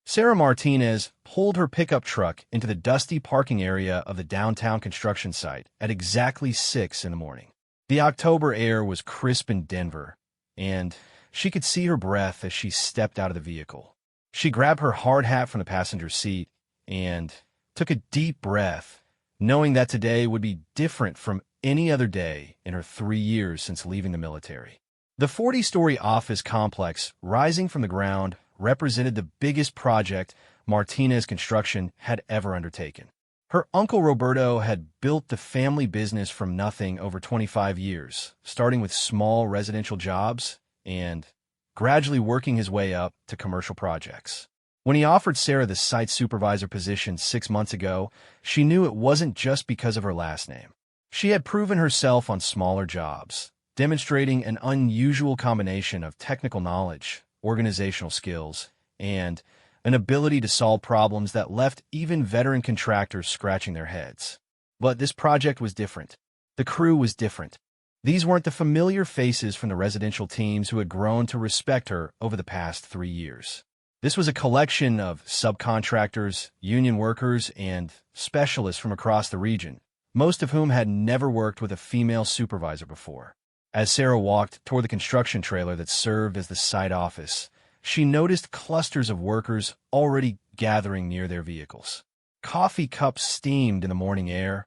Sarah Martinez pulled her pickup truck into the dusty parking area of the downtown construction site at exactly 6 in the morning. The October air was crisp in Denver, and she could see her breath as she stepped out of the vehicle. She grabbed her hard hat from the passenger seat and took a deep breath, knowing that today would be different from any other day in her 3 years since leaving the military. The 40-story office complex rising from the ground represented the biggest project Martinez Construction had ever undertaken. Her uncle Roberto had built the family business from nothing over 25 years, starting with small residential jobs and gradually working his way up to commercial projects. When he offered Sarah the site supervisor position 6 months ago, she knew it wasn't just because of her last name. She had proven herself on smaller jobs, demonstrating an unusual combination of technical knowledge, organizational skills, and an ability to solve problems that left even veteran contractors scratching their heads. But this project was different. The crew was different. These weren't the familiar faces from the residential teams who had grown to respect her over the past 3 years. This was a collection of subcontractors, union workers, and specialists from across the region, most of whom had never worked with a female supervisor before. As Sarah walked toward the construction trailer that served as the site office, she noticed clusters of workers already gathering near their vehicles. Coffee cups steamed in the morning air,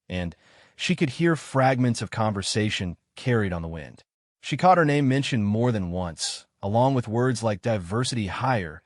and she could hear fragments of conversation carried on the wind. She caught her name mentioned more than once, along with words like diversity hire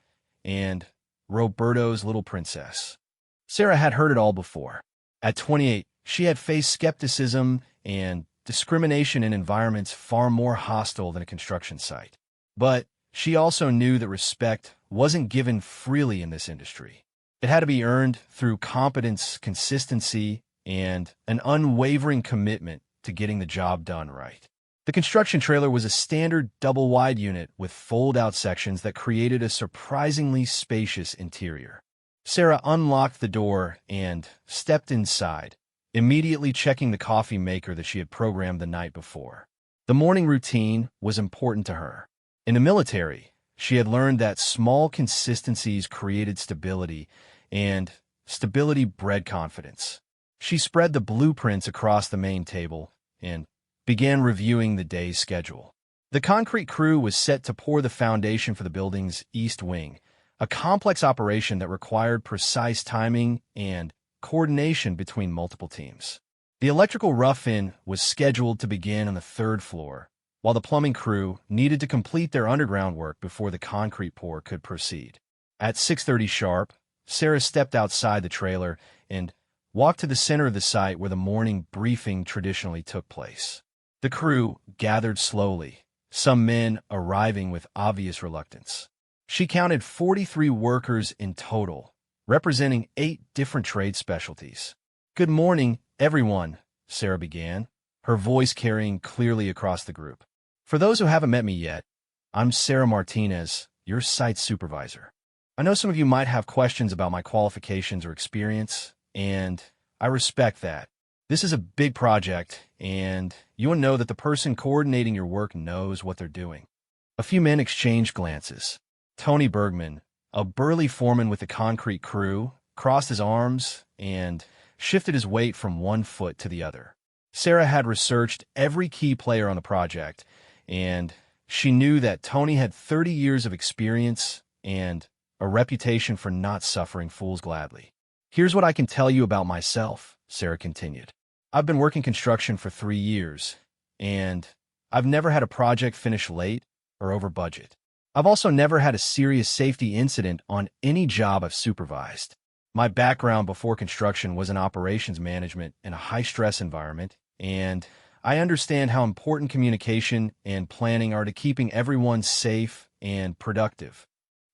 and Roberto's little princess. Sarah had heard it all before. At 28, she had faced skepticism and discrimination in environments far more hostile than a construction site. But she also knew that respect wasn't given freely in this industry. It had to be earned through competence, consistency, and an unwavering commitment to getting the job done right. The construction trailer was a standard double-wide unit with fold-out sections that created a surprisingly spacious interior. Sarah unlocked the door and stepped inside, immediately checking the coffee maker that she had programmed the night before. The morning routine was important to her. In the military, she had learned that small consistencies created stability, and stability bred confidence. She spread the blueprints across the main table and began reviewing the day's schedule. The concrete crew was set to pour the foundation for the building's east wing, a complex operation that required precise timing and coordination between multiple teams. The electrical rough-in was scheduled to begin on the 3rd floor, while the plumbing crew needed to complete their underground work before the concrete pour could proceed. At 6:30 sharp, Sarah stepped outside the trailer and walked to the center of the site where the morning briefing traditionally took place. The crew gathered slowly, some men arriving with obvious reluctance. She counted 43 workers in total, representing 8 different trade specialties. "Good morning, everyone," Sarah began, her voice carrying clearly across the group. "For those who haven't met me yet, I'm Sarah Martinez, your site supervisor. I know some of you might have questions about my qualifications or experience, and I respect that. This is a big project, and you want to know that the person coordinating your work knows what they're doing." A few men exchanged glances. Tony Bergman, a burly foreman with the concrete crew, crossed his arms and shifted his weight from one foot to the other. Sarah had researched every key player on the project, and she knew that Tony had 30 years of experience and a reputation for not suffering fools gladly. "Here's what I can tell you about myself," Sarah continued. "I've been working construction for 3 years, and I've never had a project finish late or over budget. I've also never had a serious safety incident on any job I've supervised. My background before construction was in operations management in a high-stress environment, and I understand how important communication and planning are to keeping everyone safe and productive."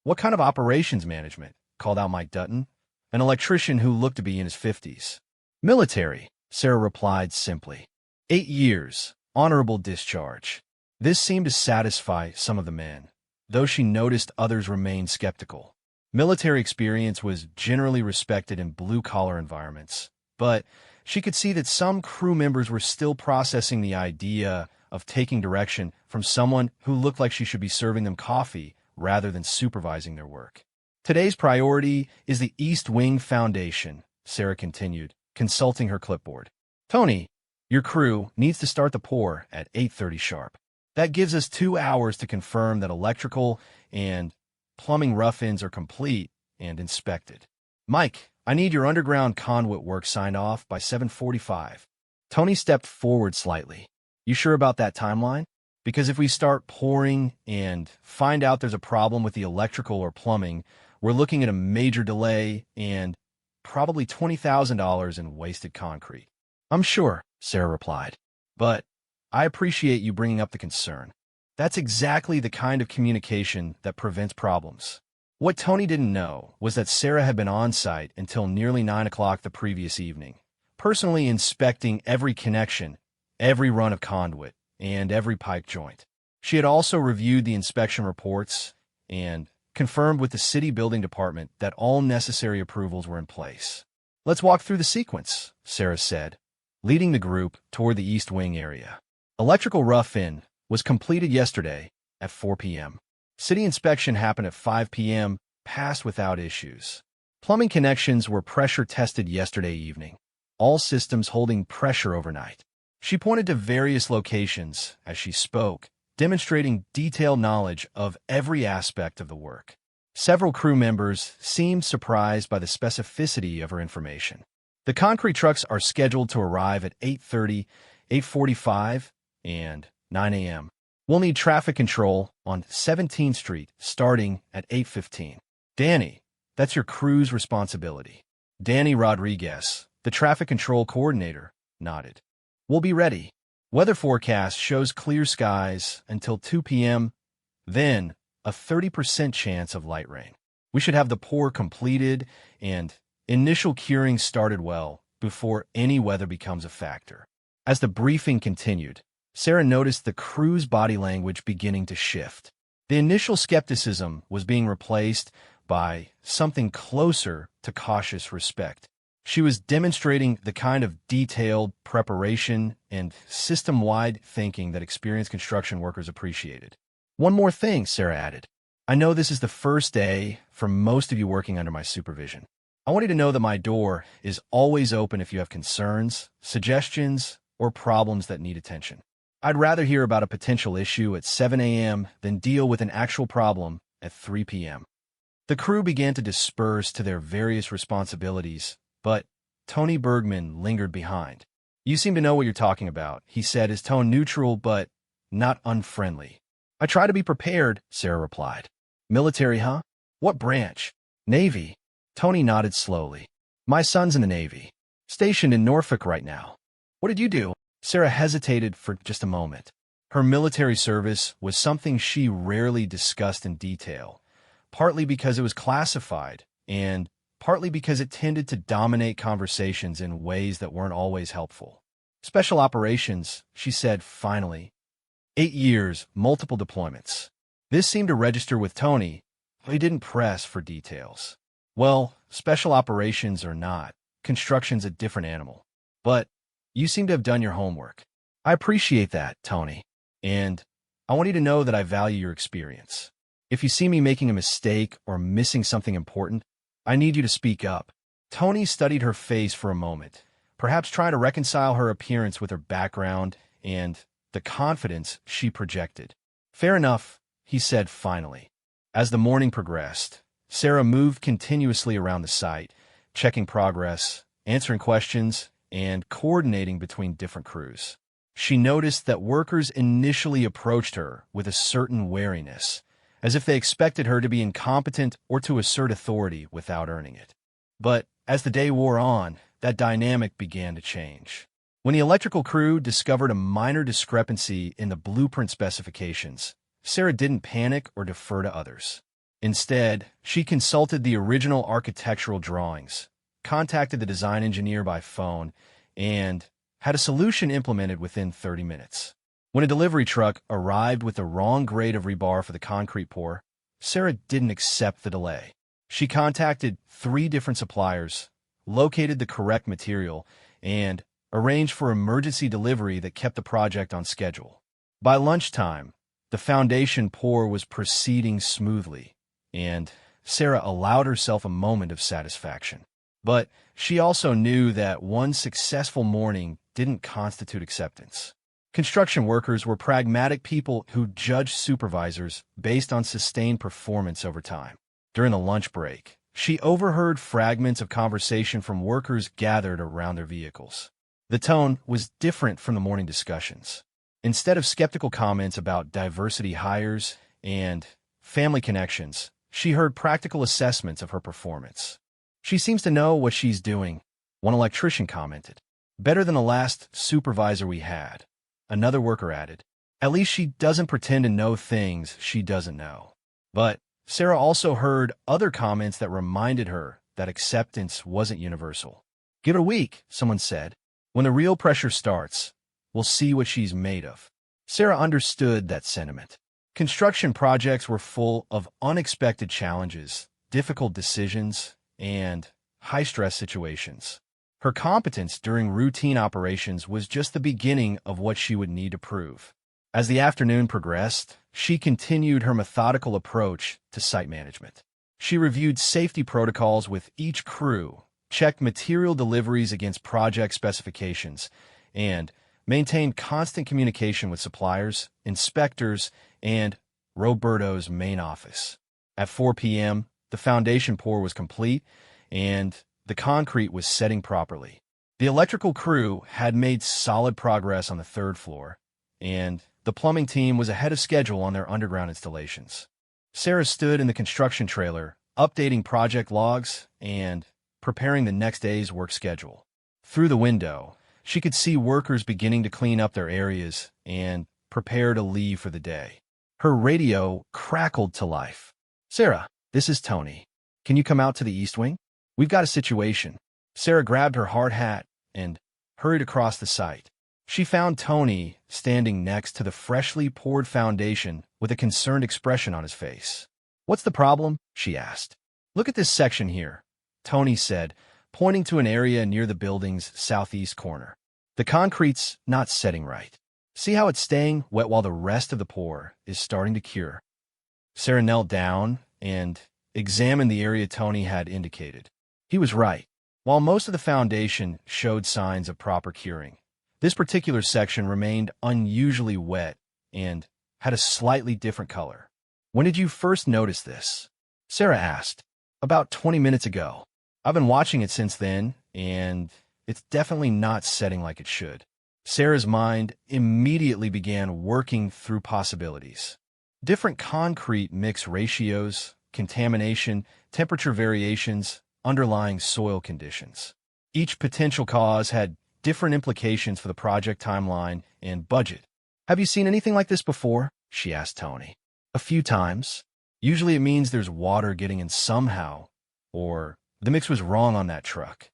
"What kind of operations management?" called out Mike Dutton, an electrician who looked to be in his 50s. "Military," Sarah replied simply. 8 years, honorable discharge." This seemed to satisfy some of the men, though she noticed others remained skeptical. Military experience was generally respected in blue-collar environments, but she could see that some crew members were still processing the idea of taking direction from someone who looked like she should be serving them coffee rather than supervising their work. Today's priority is the East Wing Foundation, Sarah continued, consulting her clipboard. Tony, your crew needs to start the pour at 8:30 sharp. That gives us 2 hours to confirm that electrical and plumbing rough-ins are complete and inspected. Mike, I need your underground conduit work signed off by 7:45. Tony stepped forward slightly. You sure about that timeline? Because if we start pouring and find out there's a problem with the electrical or plumbing, we're looking at a major delay and probably $20,000 in wasted concrete. I'm sure, Sarah replied. But I appreciate you bringing up the concern. That's exactly the kind of communication that prevents problems. What Tony didn't know was that Sarah had been on site until nearly 9 o'clock the previous evening, personally inspecting every connection, every run of conduit, and every pipe joint. She had also reviewed the inspection reports and confirmed with the city building department that all necessary approvals were in place. Let's walk through the sequence, Sarah said, leading the group toward the East Wing area. Electrical rough-in was completed yesterday at 4 p.m. City inspection happened at 5 p.m., passed without issues. Plumbing connections were pressure tested yesterday evening, all systems holding pressure overnight. She pointed to various locations as she spoke, demonstrating detailed knowledge of every aspect of the work. Several crew members seemed surprised by the specificity of her information. The concrete trucks are scheduled to arrive at 8:30, 8:45, and 9 a.m. We'll need traffic control on 17th Street starting at 8:15. Danny, that's your crew's responsibility. Danny Rodriguez, the traffic control coordinator, nodded. We'll be ready. Weather forecast shows clear skies until 2 p.m., then a 30% chance of light rain. We should have the pour completed and initial curing started well before any weather becomes a factor. As the briefing continued, Sarah noticed the crew's body language beginning to shift. The initial skepticism was being replaced by something closer to cautious respect. She was demonstrating the kind of detailed preparation and system-wide thinking that experienced construction workers appreciated. One more thing, Sarah added. I know this is the first day for most of you working under my supervision. I want you to know that my door is always open if you have concerns, suggestions, or problems that need attention. I'd rather hear about a potential issue at 7 a.m. than deal with an actual problem at 3 p.m. The crew began to disperse to their various responsibilities, but Tony Bergman lingered behind. You seem to know what you're talking about, he said, his tone neutral but not unfriendly. I try to be prepared, Sarah replied. Military, huh? What branch? Navy. Tony nodded slowly. My son's in the Navy. Stationed in Norfolk right now. What did you do? Sarah hesitated for just a moment. Her military service was something she rarely discussed in detail, partly because it was classified and partly because it tended to dominate conversations in ways that weren't always helpful. Special operations, she said finally. 8 years, multiple deployments. This seemed to register with Tony, but he didn't press for details. Well, special operations or not, construction's a different animal. But you seem to have done your homework. I appreciate that, Tony. And I want you to know that I value your experience. If you see me making a mistake or missing something important, I need you to speak up. Tony studied her face for a moment, perhaps trying to reconcile her appearance with her background and the confidence she projected. Fair enough, he said finally. As the morning progressed, Sarah moved continuously around the site, checking progress, answering questions, and coordinating between different crews. She noticed that workers initially approached her with a certain wariness, as if they expected her to be incompetent or to assert authority without earning it. But as the day wore on, that dynamic began to change. When the electrical crew discovered a minor discrepancy in the blueprint specifications, Sarah didn't panic or defer to others. Instead, she consulted the original architectural drawings, contacted the design engineer by phone, and had a solution implemented within 30 minutes. When a delivery truck arrived with the wrong grade of rebar for the concrete pour, Sarah didn't accept the delay. She contacted 3 different suppliers, located the correct material, and arranged for emergency delivery that kept the project on schedule. By lunchtime, the foundation pour was proceeding smoothly, and Sarah allowed herself a moment of satisfaction. But she also knew that one successful morning didn't constitute acceptance. Construction workers were pragmatic people who judged supervisors based on sustained performance over time. During the lunch break, she overheard fragments of conversation from workers gathered around their vehicles. The tone was different from the morning discussions. Instead of skeptical comments about diversity hires and family connections, she heard practical assessments of her performance. "She seems to know what she's doing," one electrician commented. "Better than the last supervisor we had," another worker added. "At least she doesn't pretend to know things she doesn't know." But Sarah also heard other comments that reminded her that acceptance wasn't universal. "Give it a week," someone said. "When the real pressure starts, we'll see what she's made of." Sarah understood that sentiment. Construction projects were full of unexpected challenges, difficult decisions, and high-stress situations. Her competence during routine operations was just the beginning of what she would need to prove. As the afternoon progressed, she continued her methodical approach to site management. She reviewed safety protocols with each crew, checked material deliveries against project specifications, and maintained constant communication with suppliers, inspectors, and Roberto's main office. At 4 p.m., the foundation pour was complete, and the concrete was setting properly. The electrical crew had made solid progress on the third floor, and the plumbing team was ahead of schedule on their underground installations. Sarah stood in the construction trailer, updating project logs and preparing the next day's work schedule. Through the window, she could see workers beginning to clean up their areas and prepare to leave for the day. Her radio crackled to life. "Sarah, this is Tony. Can you come out to the East Wing? We've got a situation." Sarah grabbed her hard hat and hurried across the site. She found Tony standing next to the freshly poured foundation with a concerned expression on his face. "What's the problem?" she asked. "Look at this section here," Tony said, pointing to an area near the building's southeast corner. "The concrete's not setting right. See how it's staying wet while the rest of the pour is starting to cure?" Sarah knelt down and examined the area Tony had indicated. He was right. While most of the foundation showed signs of proper curing, this particular section remained unusually wet and had a slightly different color. "When did you first notice this?" Sarah asked. "About 20 minutes ago. I've been watching it since then, and it's definitely not setting like it should." Sarah's mind immediately began working through possibilities. Different concrete mix ratios, contamination, temperature variations, underlying soil conditions. Each potential cause had different implications for the project timeline and budget. "Have you seen anything like this before?" she asked Tony. "A few times. Usually it means there's water getting in somehow, or the mix was wrong on that truck."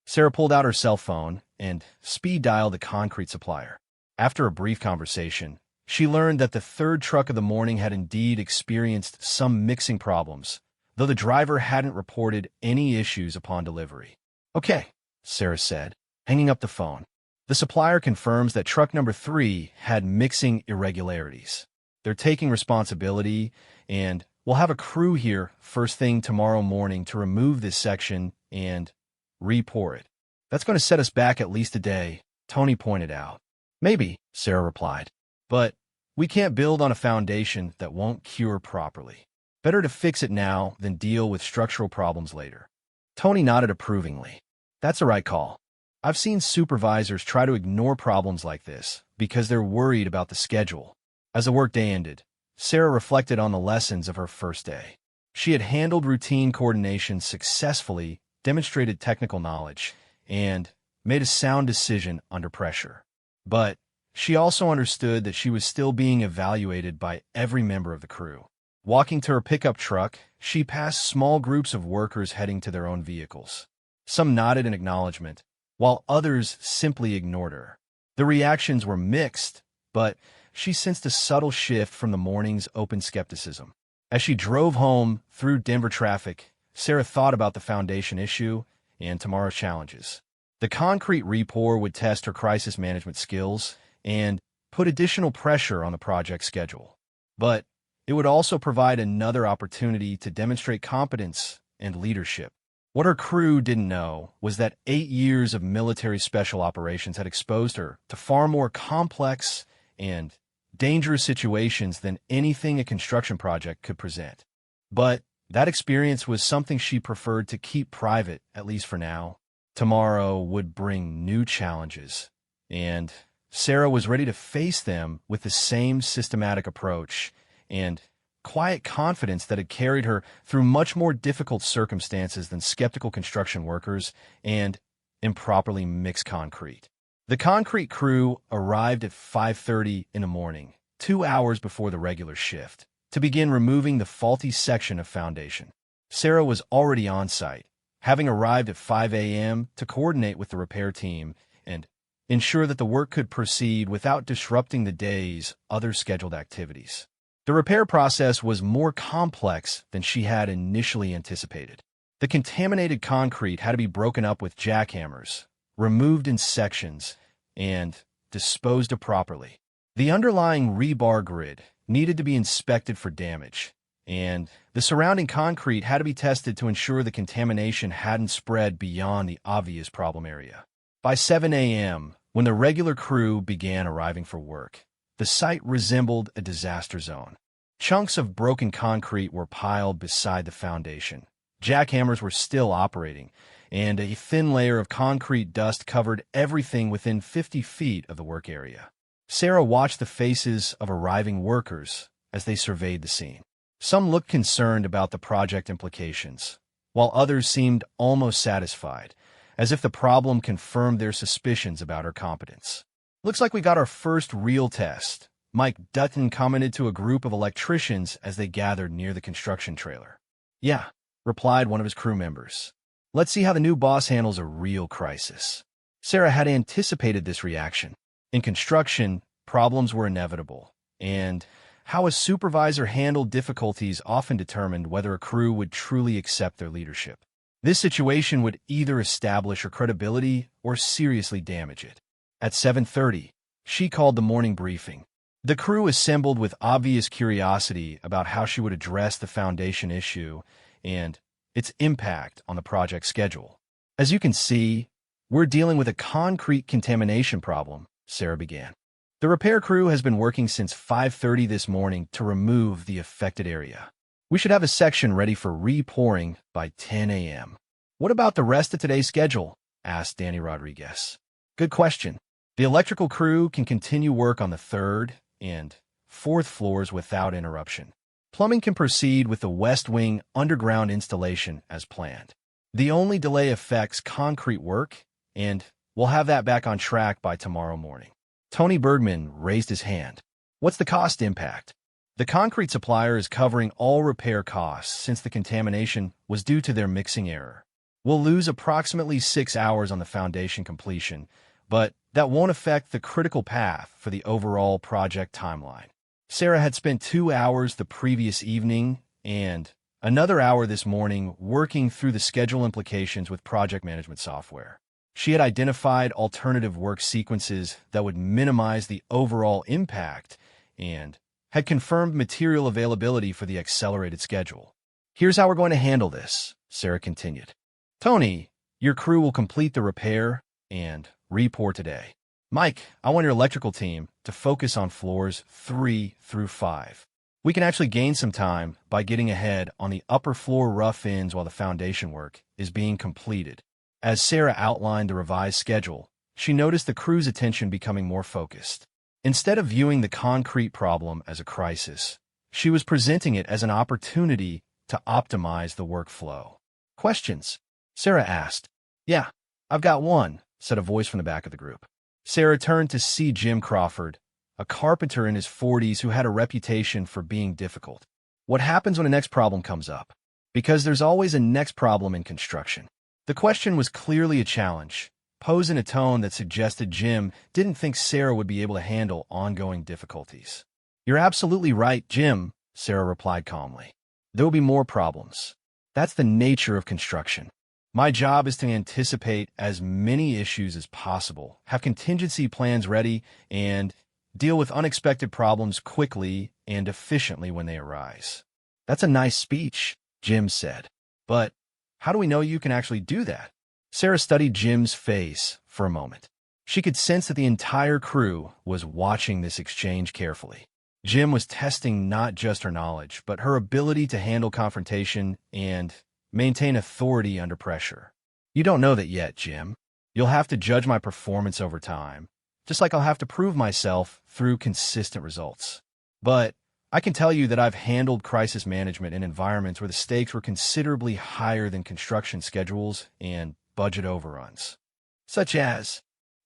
Sarah pulled out her cell phone and speed-dialed the concrete supplier. After a brief conversation, she learned that the third truck of the morning had indeed experienced some mixing problems, though the driver hadn't reported any issues upon delivery. "Okay," Sarah said, hanging up the phone. "The supplier confirms that truck number 3 had mixing irregularities. They're taking responsibility, and we'll have a crew here first thing tomorrow morning to remove this section and re-pour it." "That's going to set us back at least a day," Tony pointed out. "Maybe," Sarah replied. "But we can't build on a foundation that won't cure properly. Better to fix it now than deal with structural problems later." Tony nodded approvingly. "That's the right call. I've seen supervisors try to ignore problems like this because they're worried about the schedule." As the workday ended, Sarah reflected on the lessons of her first day. She had handled routine coordination successfully, demonstrated technical knowledge, and made a sound decision under pressure. But she also understood that she was still being evaluated by every member of the crew. Walking to her pickup truck, she passed small groups of workers heading to their own vehicles. Some nodded in acknowledgement, while others simply ignored her. The reactions were mixed, but she sensed a subtle shift from the morning's open skepticism. As she drove home through Denver traffic, Sarah thought about the foundation issue and tomorrow's challenges. The concrete re-pour would test her crisis management skills and put additional pressure on the project schedule. But it would also provide another opportunity to demonstrate competence and leadership. What her crew didn't know was that 8 years of military special operations had exposed her to far more complex and dangerous situations than anything a construction project could present. But that experience was something she preferred to keep private, at least for now. Tomorrow would bring new challenges, and Sarah was ready to face them with the same systematic approach and quiet confidence that had carried her through much more difficult circumstances than skeptical construction workers and improperly mixed concrete. The concrete crew arrived at 5:30 in the morning, 2 hours before the regular shift, to begin removing the faulty section of foundation. Sarah was already on site, having arrived at 5 a.m. to coordinate with the repair team and ensure that the work could proceed without disrupting the day's other scheduled activities. The repair process was more complex than she had initially anticipated. The contaminated concrete had to be broken up with jackhammers, removed in sections, and disposed of properly. The underlying rebar grid needed to be inspected for damage, and the surrounding concrete had to be tested to ensure the contamination hadn't spread beyond the obvious problem area. By 7 a.m., when the regular crew began arriving for work, the site resembled a disaster zone. Chunks of broken concrete were piled beside the foundation. Jackhammers were still operating, and a thin layer of concrete dust covered everything within 50 feet of the work area. Sarah watched the faces of arriving workers as they surveyed the scene. Some looked concerned about the project implications, while others seemed almost satisfied, as if the problem confirmed their suspicions about her competence. "Looks like we got our first real test," Mike Dutton commented to a group of electricians as they gathered near the construction trailer. "Yeah," replied one of his crew members. "Let's see how the new boss handles a real crisis." Sarah had anticipated this reaction. In construction, problems were inevitable, and how a supervisor handled difficulties often determined whether a crew would truly accept their leadership. This situation would either establish her credibility or seriously damage it. At 7:30, she called the morning briefing. The crew assembled with obvious curiosity about how she would address the foundation issue and its impact on the project schedule. "As you can see, we're dealing with a concrete contamination problem," Sarah began. "The repair crew has been working since 5:30 this morning to remove the affected area. We should have a section ready for re-pouring by 10 a.m. "What about the rest of today's schedule?" asked Danny Rodriguez. "Good question. The electrical crew can continue work on the 3rd and 4th floors without interruption. Plumbing can proceed with the West Wing underground installation as planned. The only delay affects concrete work, and we'll have that back on track by tomorrow morning." Tony Bergman raised his hand. "What's the cost impact?" "The concrete supplier is covering all repair costs since the contamination was due to their mixing error. We'll lose approximately 6 hours on the foundation completion, but that won't affect the critical path for the overall project timeline." Sarah had spent 2 hours the previous evening and another hour this morning working through the schedule implications with project management software. She had identified alternative work sequences that would minimize the overall impact and had confirmed material availability for the accelerated schedule. "Here's how we're going to handle this," Sarah continued. "Tony, your crew will complete the repair and re-pour today. Mike, I want your electrical team to focus on floors 3 through 5. We can actually gain some time by getting ahead on the upper floor rough ends while the foundation work is being completed." As Sarah outlined the revised schedule, she noticed the crew's attention becoming more focused. Instead of viewing the concrete problem as a crisis, she was presenting it as an opportunity to optimize the workflow. "Questions?" Sarah asked. "Yeah, I've got one," said a voice from the back of the group. Sarah turned to see Jim Crawford, a carpenter in his 40s who had a reputation for being difficult. "What happens when a next problem comes up?" Because there's always a next problem in construction. The question was clearly a challenge, posed in a tone that suggested Jim didn't think Sarah would be able to handle ongoing difficulties. "You're absolutely right, Jim," Sarah replied calmly. "There will be more problems. That's the nature of construction. My job is to anticipate as many issues as possible, have contingency plans ready, and deal with unexpected problems quickly and efficiently when they arise. That's a nice speech, Jim said. But how do we know you can actually do that? Sarah studied Jim's face for a moment. She could sense that the entire crew was watching this exchange carefully. Jim was testing not just her knowledge, but her ability to handle confrontation and maintain authority under pressure. You don't know that yet, Jim. You'll have to judge my performance over time, just like I'll have to prove myself through consistent results. But I can tell you that I've handled crisis management in environments where the stakes were considerably higher than construction schedules and budget overruns. Such as,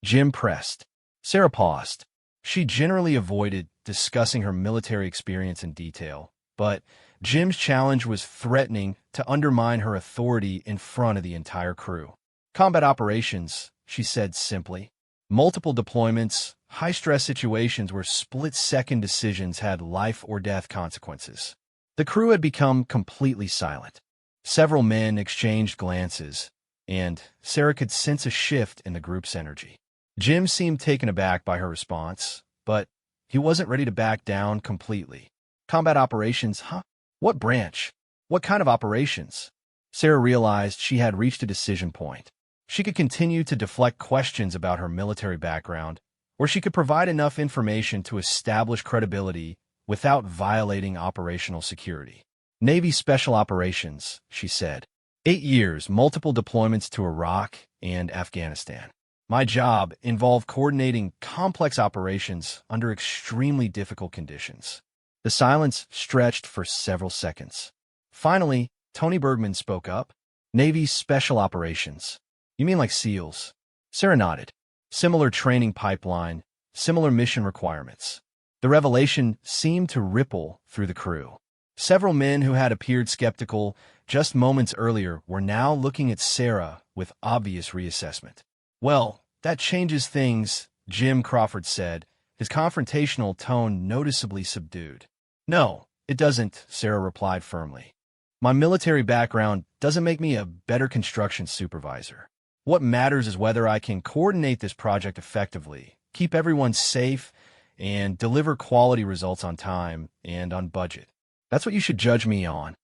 Jim pressed. Sarah paused. She generally avoided discussing her military experience in detail, but Jim's challenge was threatening to undermine her authority in front of the entire crew. Combat operations, she said simply. Multiple deployments, high-stress situations where split-second decisions had life-or-death consequences. The crew had become completely silent. Several men exchanged glances, and Sarah could sense a shift in the group's energy. Jim seemed taken aback by her response, but he wasn't ready to back down completely. Combat operations, huh? What branch? What kind of operations? Sarah realized she had reached a decision point. She could continue to deflect questions about her military background, or she could provide enough information to establish credibility without violating operational security. Navy Special Operations, she said. 8 years, multiple deployments to Iraq and Afghanistan. My job involved coordinating complex operations under extremely difficult conditions. The silence stretched for several seconds. Finally, Tony Bergman spoke up. Navy Special Operations. You mean like SEALs? Sarah nodded. Similar training pipeline, similar mission requirements. The revelation seemed to ripple through the crew. Several men who had appeared skeptical just moments earlier were now looking at Sarah with obvious reassessment. Well, that changes things, Jim Crawford said, his confrontational tone noticeably subdued. No, it doesn't, Sarah replied firmly. My military background doesn't make me a better construction supervisor. What matters is whether I can coordinate this project effectively, keep everyone safe, and deliver quality results on time and on budget. That's what you should judge me on.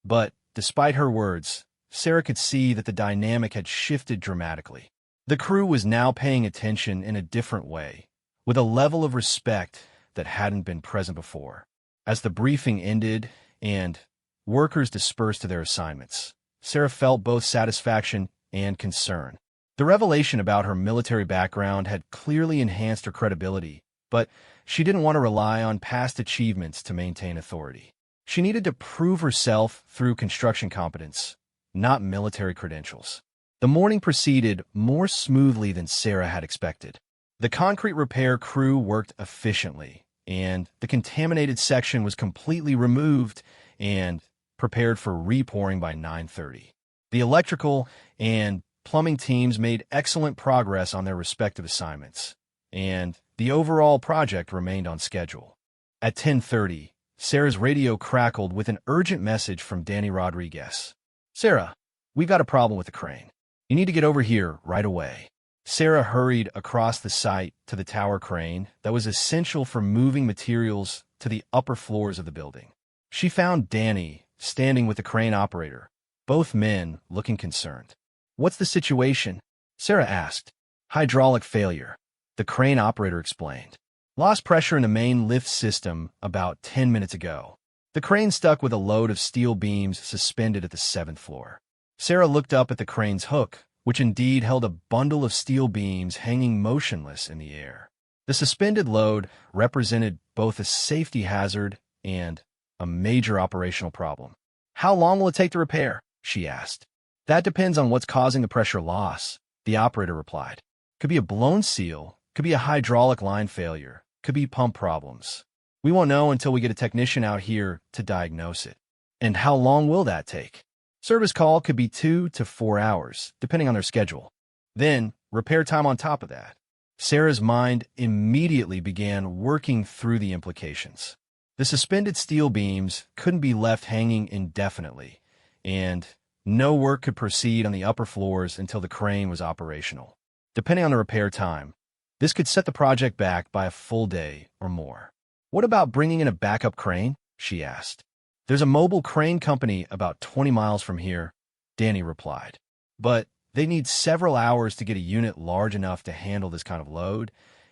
But despite her words, Sarah could see that the dynamic had shifted dramatically. The crew was now paying attention in a different way, with a level of respect that hadn't been present before. As the briefing ended and workers dispersed to their assignments, Sarah felt both satisfaction and concern. The revelation about her military background had clearly enhanced her credibility, but she didn't want to rely on past achievements to maintain authority. She needed to prove herself through construction competence, not military credentials. The morning proceeded more smoothly than Sarah had expected. The concrete repair crew worked efficiently, and the contaminated section was completely removed and prepared for repouring by 9:30. The electrical and plumbing teams made excellent progress on their respective assignments, and the overall project remained on schedule. At 10:30, Sarah's radio crackled with an urgent message from Danny Rodriguez. Sarah, we've got a problem with the crane. You need to get over here right away. Sarah hurried across the site to the tower crane that was essential for moving materials to the upper floors of the building. She found Danny standing with the crane operator, both men looking concerned. What's the situation? Sarah asked. Hydraulic failure, the crane operator explained. Lost pressure in the main lift system about 10 minutes ago. The crane stuck with a load of steel beams suspended at the 7th floor. Sarah looked up at the crane's hook, which indeed held a bundle of steel beams hanging motionless in the air. The suspended load represented both a safety hazard and a major operational problem. How long will it take to repair? She asked. That depends on what's causing the pressure loss, the operator replied. Could be a blown seal, could be a hydraulic line failure, could be pump problems. We won't know until we get a technician out here to diagnose it. And how long will that take? Service call could be 2 to 4 hours, depending on their schedule. Then, repair time on top of that. Sarah's mind immediately began working through the implications. The suspended steel beams couldn't be left hanging indefinitely, and no work could proceed on the upper floors until the crane was operational. Depending on the repair time, This could set the project back by a full day or more. What about bringing in a backup crane? She asked. There's a mobile crane company about 20 miles from here, Danny replied. But they need several hours to get a unit large enough to handle this kind of load,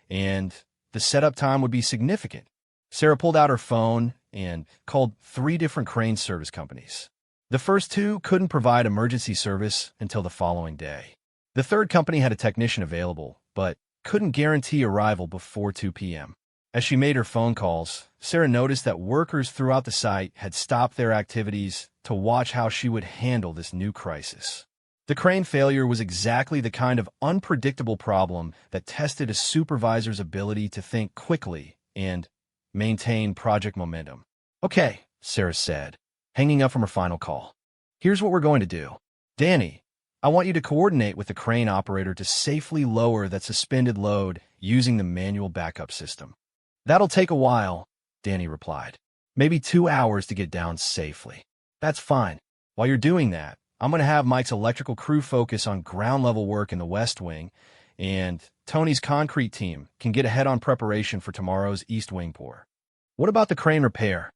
and the setup time would be significant. Sarah pulled out her phone and called 3 different crane service companies. The first 2 couldn't provide emergency service until the following day. The third company had a technician available, but couldn't guarantee arrival before 2 p.m. As she made her phone calls, Sarah noticed that workers throughout the site had stopped their activities to watch how she would handle this new crisis. The crane failure was exactly the kind of unpredictable problem that tested a supervisor's ability to think quickly and maintain project momentum. Okay, Sarah said, hanging up from her final call. Here's what we're going to do. Danny, I want you to coordinate with the crane operator to safely lower that suspended load using the manual backup system. That'll take a while, Danny replied. Maybe 2 hours to get down safely. That's fine. While you're doing that, I'm going to have Mike's electrical crew focus on ground-level work in the West Wing, and Tony's concrete team can get ahead on preparation for tomorrow's East Wing pour. What about the crane repair?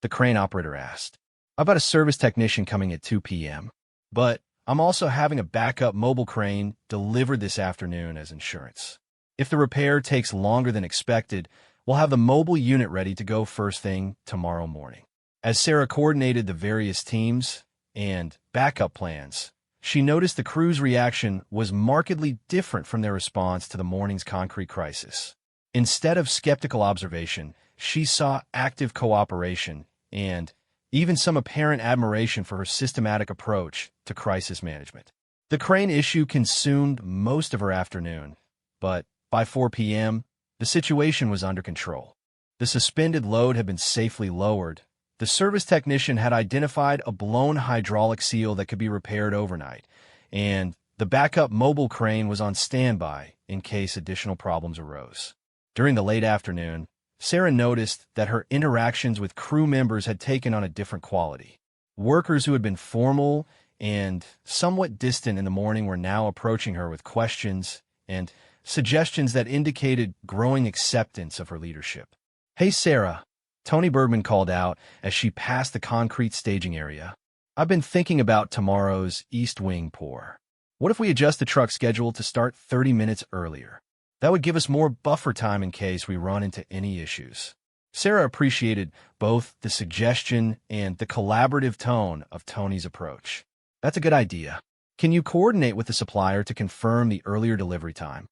The crane operator asked. I've got a service technician coming at 2 p.m., but I'm also having a backup mobile crane delivered this afternoon as insurance. If the repair takes longer than expected, we'll have the mobile unit ready to go first thing tomorrow morning. As Sarah coordinated the various teams and backup plans, she noticed the crew's reaction was markedly different from their response to the morning's concrete crisis. Instead of skeptical observation, she saw active cooperation and even some apparent admiration for her systematic approach to crisis management. The crane issue consumed most of her afternoon, but by 4 p.m., the situation was under control. The suspended load had been safely lowered. The service technician had identified a blown hydraulic seal that could be repaired overnight, and the backup mobile crane was on standby in case additional problems arose. During the late afternoon, Sarah noticed that her interactions with crew members had taken on a different quality. Workers who had been formal and somewhat distant in the morning were now approaching her with questions and suggestions that indicated growing acceptance of her leadership. Hey, Sarah, Tony Bergman called out as she passed the concrete staging area. I've been thinking about tomorrow's East Wing pour. What if we adjust the truck schedule to start 30 minutes earlier? That would give us more buffer time in case we run into any issues. Sarah appreciated both the suggestion and the collaborative tone of Tony's approach. That's a good idea. Can you coordinate with the supplier to confirm the earlier delivery time?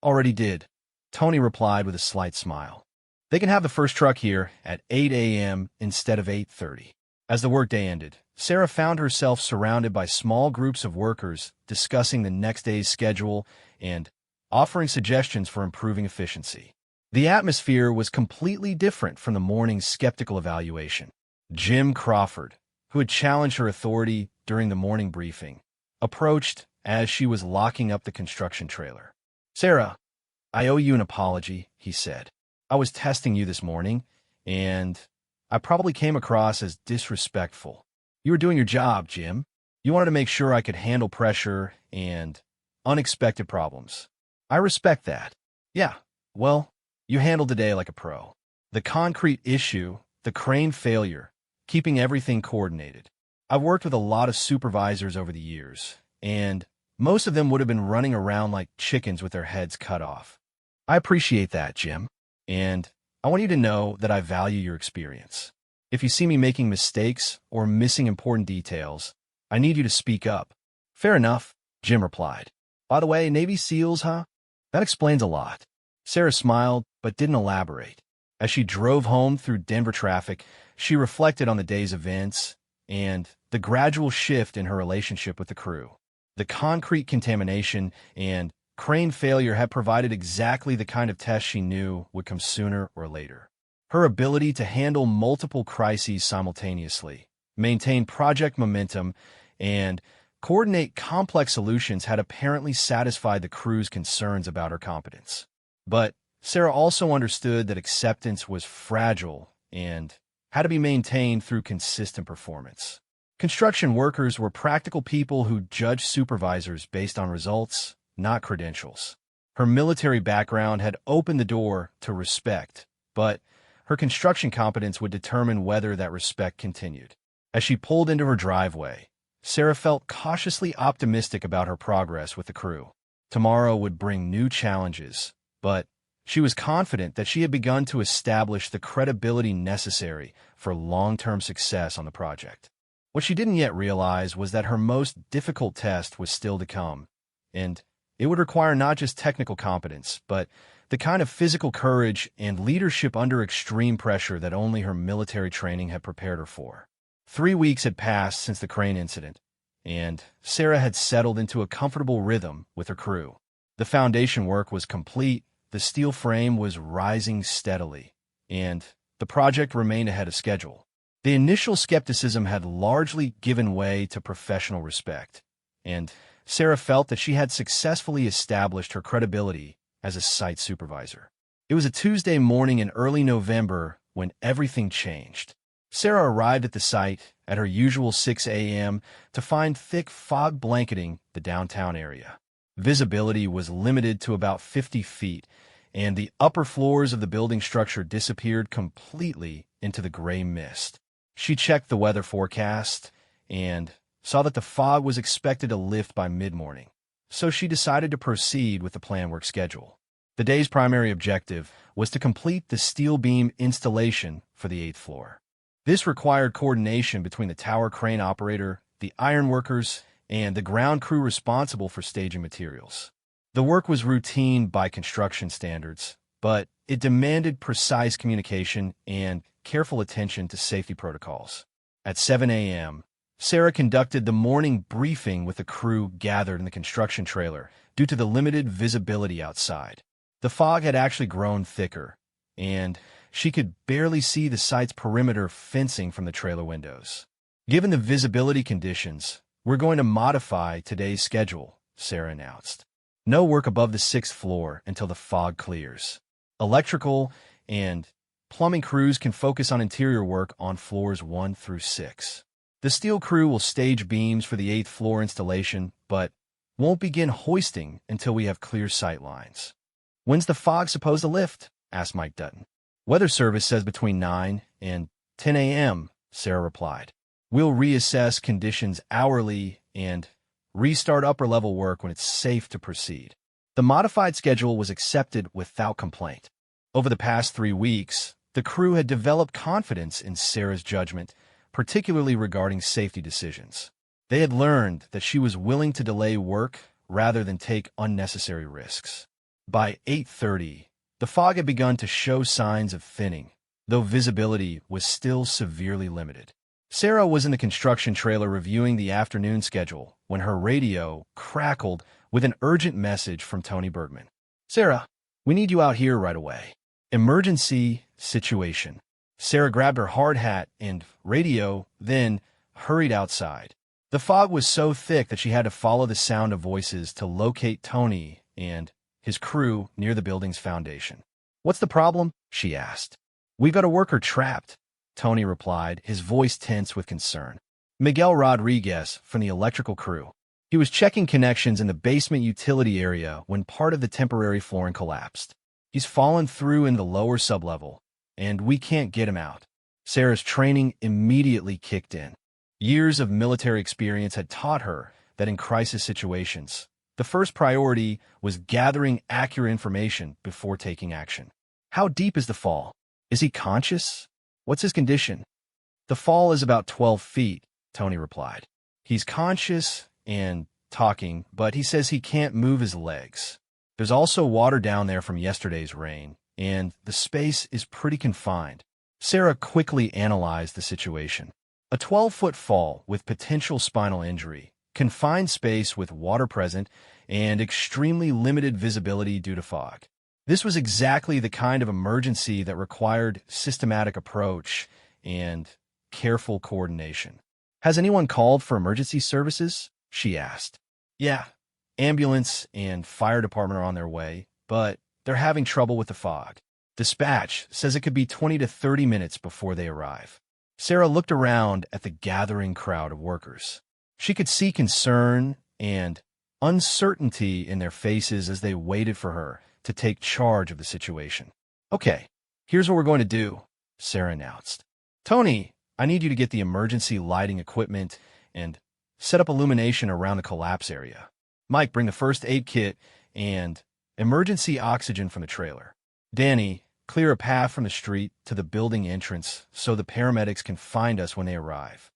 Already did, Tony replied with a slight smile. They can have the first truck here at 8 a.m. instead of 8:30. As the workday ended, Sarah found herself surrounded by small groups of workers discussing the next day's schedule and offering suggestions for improving efficiency. The atmosphere was completely different from the morning's skeptical evaluation. Jim Crawford, who had challenged her authority during the morning briefing, approached as she was locking up the construction trailer. Sarah, I owe you an apology, he said. I was testing you this morning, and I probably came across as disrespectful. You were doing your job, Jim. You wanted to make sure I could handle pressure and unexpected problems. I respect that. Yeah, well, you handled the day like a pro. The concrete issue, the crane failure, keeping everything coordinated. I've worked with a lot of supervisors over the years, and most of them would have been running around like chickens with their heads cut off. I appreciate that, Jim, and I want you to know that I value your experience. If you see me making mistakes or missing important details, I need you to speak up. Fair enough, Jim replied. By the way, Navy SEALs, huh? That explains a lot. Sarah smiled, but didn't elaborate. As she drove home through Denver traffic, she reflected on the day's events and the gradual shift in her relationship with the crew. The concrete contamination and crane failure had provided exactly the kind of test she knew would come sooner or later. Her ability to handle multiple crises simultaneously, maintain project momentum, and coordinate complex solutions had apparently satisfied the crew's concerns about her competence. But Sarah also understood that acceptance was fragile and had to be maintained through consistent performance. Construction workers were practical people who judged supervisors based on results, not credentials. Her military background had opened the door to respect, but her construction competence would determine whether that respect continued. As she pulled into her driveway, Sarah felt cautiously optimistic about her progress with the crew. Tomorrow would bring new challenges, but she was confident that she had begun to establish the credibility necessary for long-term success on the project. What she didn't yet realize was that her most difficult test was still to come, and it would require not just technical competence, but the kind of physical courage and leadership under extreme pressure that only her military training had prepared her for. 3 weeks had passed since the crane incident, and Sarah had settled into a comfortable rhythm with her crew. The foundation work was complete, the steel frame was rising steadily, and the project remained ahead of schedule. The initial skepticism had largely given way to professional respect, and Sarah felt that she had successfully established her credibility as a site supervisor. It was a Tuesday morning in early November when everything changed. Sarah arrived at the site at her usual 6 a.m. to find thick fog blanketing the downtown area. Visibility was limited to about 50 feet, and the upper floors of the building structure disappeared completely into the gray mist. She checked the weather forecast and saw that the fog was expected to lift by mid-morning, so she decided to proceed with the planned work schedule. The day's primary objective was to complete the steel beam installation for the 8th floor. This required coordination between the tower crane operator, the ironworkers, and the ground crew responsible for staging materials. The work was routine by construction standards, but it demanded precise communication and careful attention to safety protocols. At 7 a.m., Sarah conducted the morning briefing with the crew gathered in the construction trailer due to the limited visibility outside. The fog had actually grown thicker, and she could barely see the site's perimeter fencing from the trailer windows. Given the visibility conditions, we're going to modify today's schedule, Sarah announced. No work above the 6th floor until the fog clears. Electrical and plumbing crews can focus on interior work on floors 1 through 6. The steel crew will stage beams for the 8th floor installation, but won't begin hoisting until we have clear sight lines. When's the fog supposed to lift? Asked Mike Dutton. Weather service says between 9 and 10 a.m., Sarah replied. We'll reassess conditions hourly and restart upper-level work when it's safe to proceed. The modified schedule was accepted without complaint. Over the past 3 weeks, the crew had developed confidence in Sarah's judgment, particularly regarding safety decisions. They had learned that she was willing to delay work rather than take unnecessary risks. By 8:30, the fog had begun to show signs of thinning, though visibility was still severely limited. Sarah was in the construction trailer reviewing the afternoon schedule when her radio crackled with an urgent message from Tony Bergman. Sarah, we need you out here right away. Emergency situation. Sarah grabbed her hard hat and radio, then hurried outside. The fog was so thick that she had to follow the sound of voices to locate Tony and his crew near the building's foundation. What's the problem? She asked. We've got a worker trapped, Tony replied, his voice tense with concern. Miguel Rodriguez from the electrical crew. He was checking connections in the basement utility area when part of the temporary flooring collapsed. He's fallen through in the lower sublevel, and we can't get him out. Sarah's training immediately kicked in. Years of military experience had taught her that in crisis situations, the first priority was gathering accurate information before taking action. How deep is the fall? Is he conscious? What's his condition? The fall is about 12 feet, Tony replied. He's conscious and talking, but he says he can't move his legs. There's also water down there from yesterday's rain, and the space is pretty confined. Sarah quickly analyzed the situation. A 12-foot fall with potential spinal injury, confined space with water present, and extremely limited visibility due to fog. This was exactly the kind of emergency that required systematic approach and careful coordination. Has anyone called for emergency services? She asked. Yeah, ambulance and fire department are on their way, but they're having trouble with the fog. Dispatch says it could be 20 to 30 minutes before they arrive. Sarah looked around at the gathering crowd of workers. She could see concern and uncertainty in their faces as they waited for her to take charge of the situation. "Okay, here's what we're going to do," Sarah announced. "Tony, I need you to get the emergency lighting equipment and set up illumination around the collapse area. Mike, bring the first aid kit and emergency oxygen from the trailer. Danny, clear a path from the street to the building entrance so the paramedics can find us when they arrive."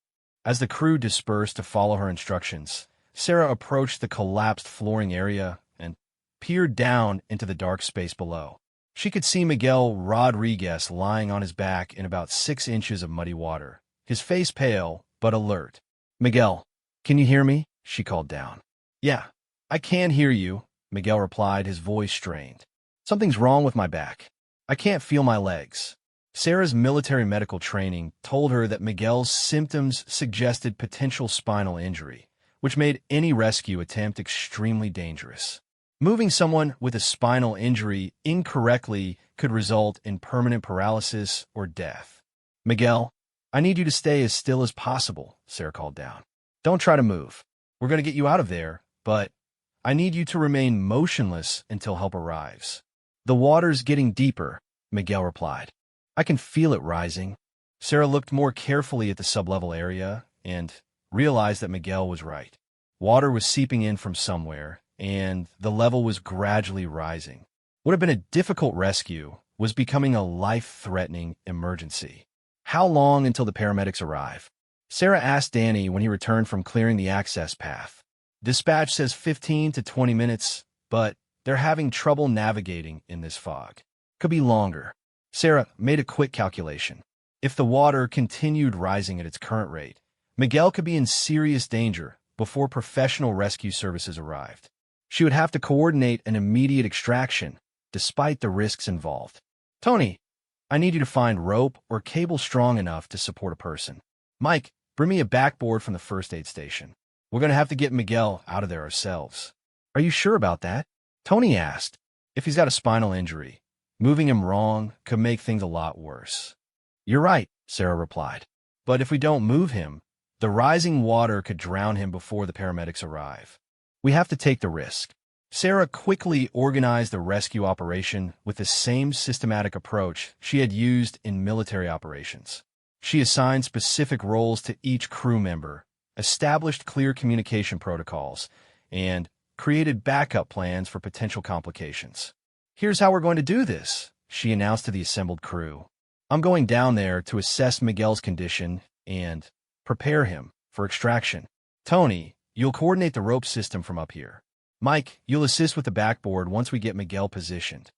As the crew dispersed to follow her instructions, Sarah approached the collapsed flooring area and peered down into the dark space below. She could see Miguel Rodriguez lying on his back in about 6 inches of muddy water, his face pale but alert. "Miguel, can you hear me?" she called down. "Yeah, I can hear you," Miguel replied, his voice strained. "Something's wrong with my back. I can't feel my legs." Sarah's military medical training told her that Miguel's symptoms suggested potential spinal injury, which made any rescue attempt extremely dangerous. Moving someone with a spinal injury incorrectly could result in permanent paralysis or death. "Miguel, I need you to stay as still as possible," Sarah called down. "Don't try to move. We're going to get you out of there, but I need you to remain motionless until help arrives." "The water's getting deeper," Miguel replied. "I can feel it rising." Sarah looked more carefully at the sublevel area and realized that Miguel was right. Water was seeping in from somewhere, and the level was gradually rising. What had been a difficult rescue was becoming a life-threatening emergency. "How long until the paramedics arrive?" Sarah asked Danny when he returned from clearing the access path. "Dispatch says 15 to 20 minutes, but they're having trouble navigating in this fog. Could be longer." Sarah made a quick calculation. If the water continued rising at its current rate, Miguel could be in serious danger before professional rescue services arrived. She would have to coordinate an immediate extraction, despite the risks involved. "Tony, I need you to find rope or cable strong enough to support a person. Mike, bring me a backboard from the first aid station. We're going to have to get Miguel out of there ourselves." "Are you sure about that?" Tony asked. "If he's got a spinal injury, moving him wrong could make things a lot worse." "You're right," Sarah replied. "But if we don't move him, the rising water could drown him before the paramedics arrive. We have to take the risk." Sarah quickly organized the rescue operation with the same systematic approach she had used in military operations. She assigned specific roles to each crew member, established clear communication protocols, and created backup plans for potential complications. "Here's how we're going to do this," she announced to the assembled crew. "I'm going down there to assess Miguel's condition and prepare him for extraction. Tony, you'll coordinate the rope system from up here. Mike, you'll assist with the backboard once we get Miguel positioned."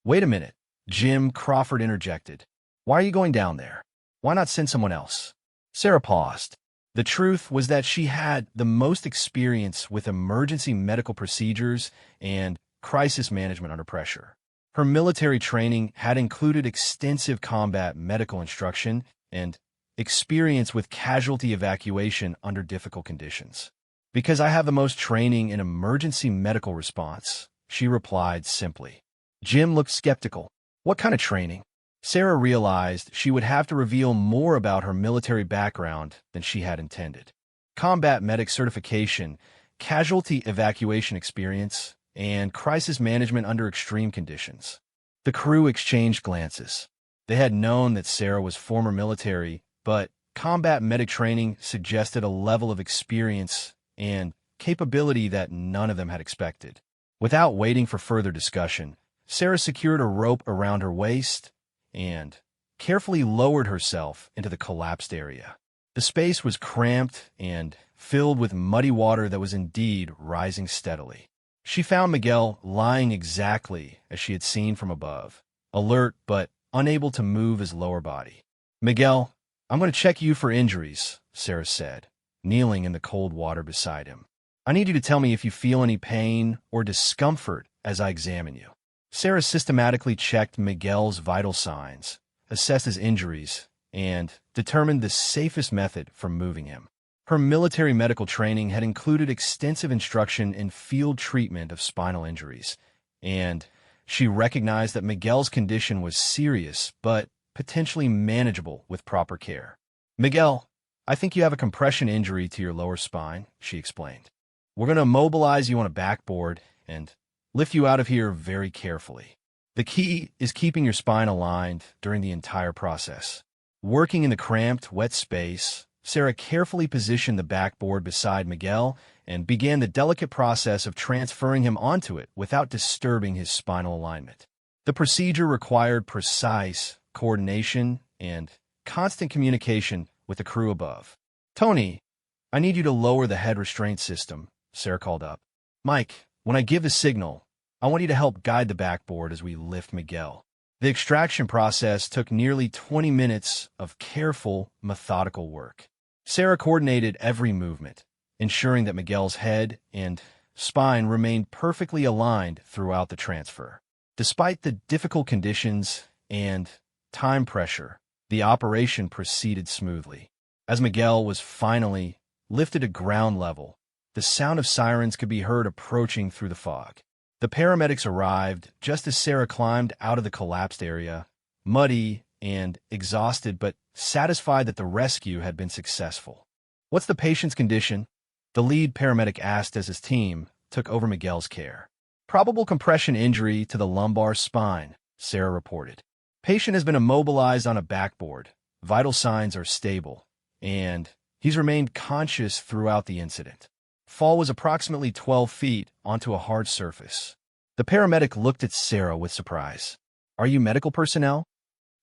"Wait a minute," Jim Crawford interjected. "Why are you going down there? Why not send someone else?" Sarah paused. The truth was that she had the most experience with emergency medical procedures and crisis management under pressure. Her military training had included extensive combat medical instruction and experience with casualty evacuation under difficult conditions. "Because I have the most training in emergency medical response," she replied simply. Jim looked skeptical. "What kind of training?" Sarah realized she would have to reveal more about her military background than she had intended. Combat medic certification, casualty evacuation experience, and crisis management under extreme conditions. The crew exchanged glances. They had known that Sarah was former military, but combat medic training suggested a level of experience and capability that none of them had expected. Without waiting for further discussion, Sarah secured a rope around her waist and carefully lowered herself into the collapsed area. The space was cramped and filled with muddy water that was indeed rising steadily. She found Miguel lying exactly as she had seen from above, alert but unable to move his lower body. "Miguel, I'm going to check you for injuries," Sarah said, kneeling in the cold water beside him. "I need you to tell me if you feel any pain or discomfort as I examine you." Sarah systematically checked Miguel's vital signs, assessed his injuries, and determined the safest method for moving him. Her military medical training had included extensive instruction in field treatment of spinal injuries, and she recognized that Miguel's condition was serious but potentially manageable with proper care. "Miguel, I think you have a compression injury to your lower spine," she explained. We're going to immobilize you on a backboard and lift you out of here very carefully. The key is keeping your spine aligned during the entire process. Working in the cramped, wet space, Sarah carefully positioned the backboard beside Miguel and began the delicate process of transferring him onto it without disturbing his spinal alignment. The procedure required precise coordination and constant communication with the crew above. "Tony, I need you to lower the head restraint system," Sarah called up. "Mike, when I give the signal, I want you to help guide the backboard as we lift Miguel." The extraction process took nearly 20 minutes of careful, methodical work. Sarah coordinated every movement, ensuring that Miguel's head and spine remained perfectly aligned throughout the transfer. Despite the difficult conditions and time pressure, the operation proceeded smoothly. As Miguel was finally lifted to ground level, the sound of sirens could be heard approaching through the fog. The paramedics arrived just as Sarah climbed out of the collapsed area, muddy and exhausted but satisfied that the rescue had been successful. "What's the patient's condition?" the lead paramedic asked as his team took over Miguel's care. "Probable compression injury to the lumbar spine," Sarah reported. "Patient has been immobilized on a backboard. Vital signs are stable, and he's remained conscious throughout the incident. Fall was approximately 12 feet onto a hard surface." The paramedic looked at Sarah with surprise. "Are you medical personnel?"